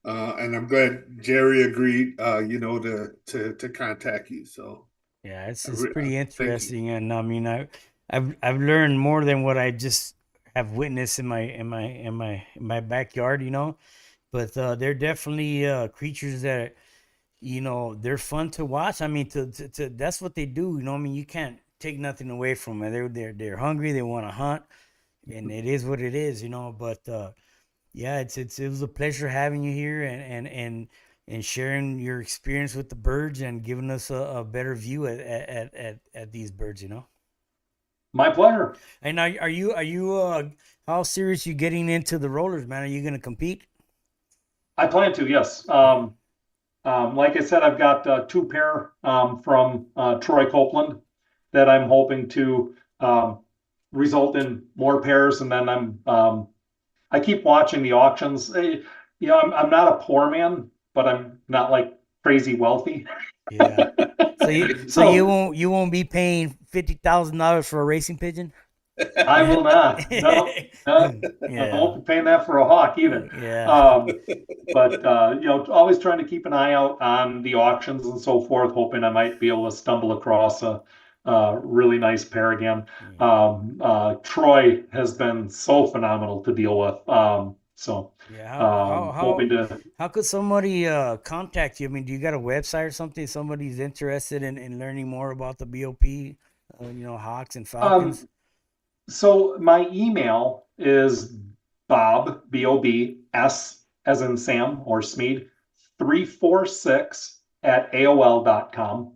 And I'm glad Jerry agreed, to contact you. So Yeah, it's I pretty thank you. interesting, and I mean, I've learned more than what I just have witnessed in my backyard, But they're definitely creatures that they're fun to watch. I mean, to that's what they do. I mean, you can't take nothing away from them. They're hungry. They want to hunt, and it is what it is, But yeah, it was a pleasure having you here and sharing your experience with the birds and giving us a better view at these birds. My pleasure. And now, are you how serious you getting into the rollers, man? Are you gonna compete? I plan to, yes. Like I said, I've got two pair from Troy Copeland that I'm hoping to result in more pairs, and then I keep watching the auctions. I'm not a poor man, but I'm not like crazy wealthy. Yeah. So you So won't be paying $50,000 for a racing pigeon? I will not. No, I Yeah. won't be paying that for a hawk either. Yeah. Um, but always trying to keep an eye out on the auctions and so forth, hoping I might be able to stumble across a really nice pair again. Troy has been so phenomenal to deal with. Yeah. How Hoping to. could somebody contact you? I mean, do you got a website or something? Somebody's interested in learning more about the BOP, hawks and falcons. Um, so my email is Bob, as in Sam or Smeed, 346 at AOL.com.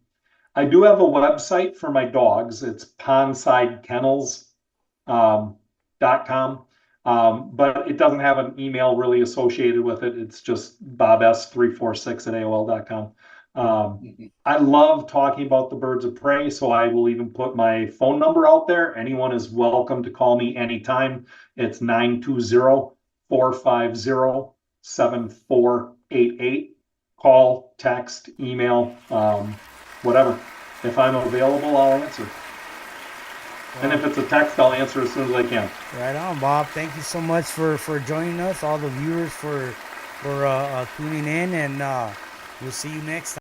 I do have a website for my dogs. It's pondsidekennels.com. But it doesn't have an email really associated with it. It's just bobs346 at AOL.com. I love talking about the birds of prey, so I will even put my phone number out there. Anyone is welcome to call me anytime. It's 920-450-7488. Call, text, email, whatever. If I'm available, I'll answer. And Well, if it's a text, I'll answer as soon as I can. right on, Bob. Thank you so much for joining us, all the viewers for tuning in, and we'll see you next time.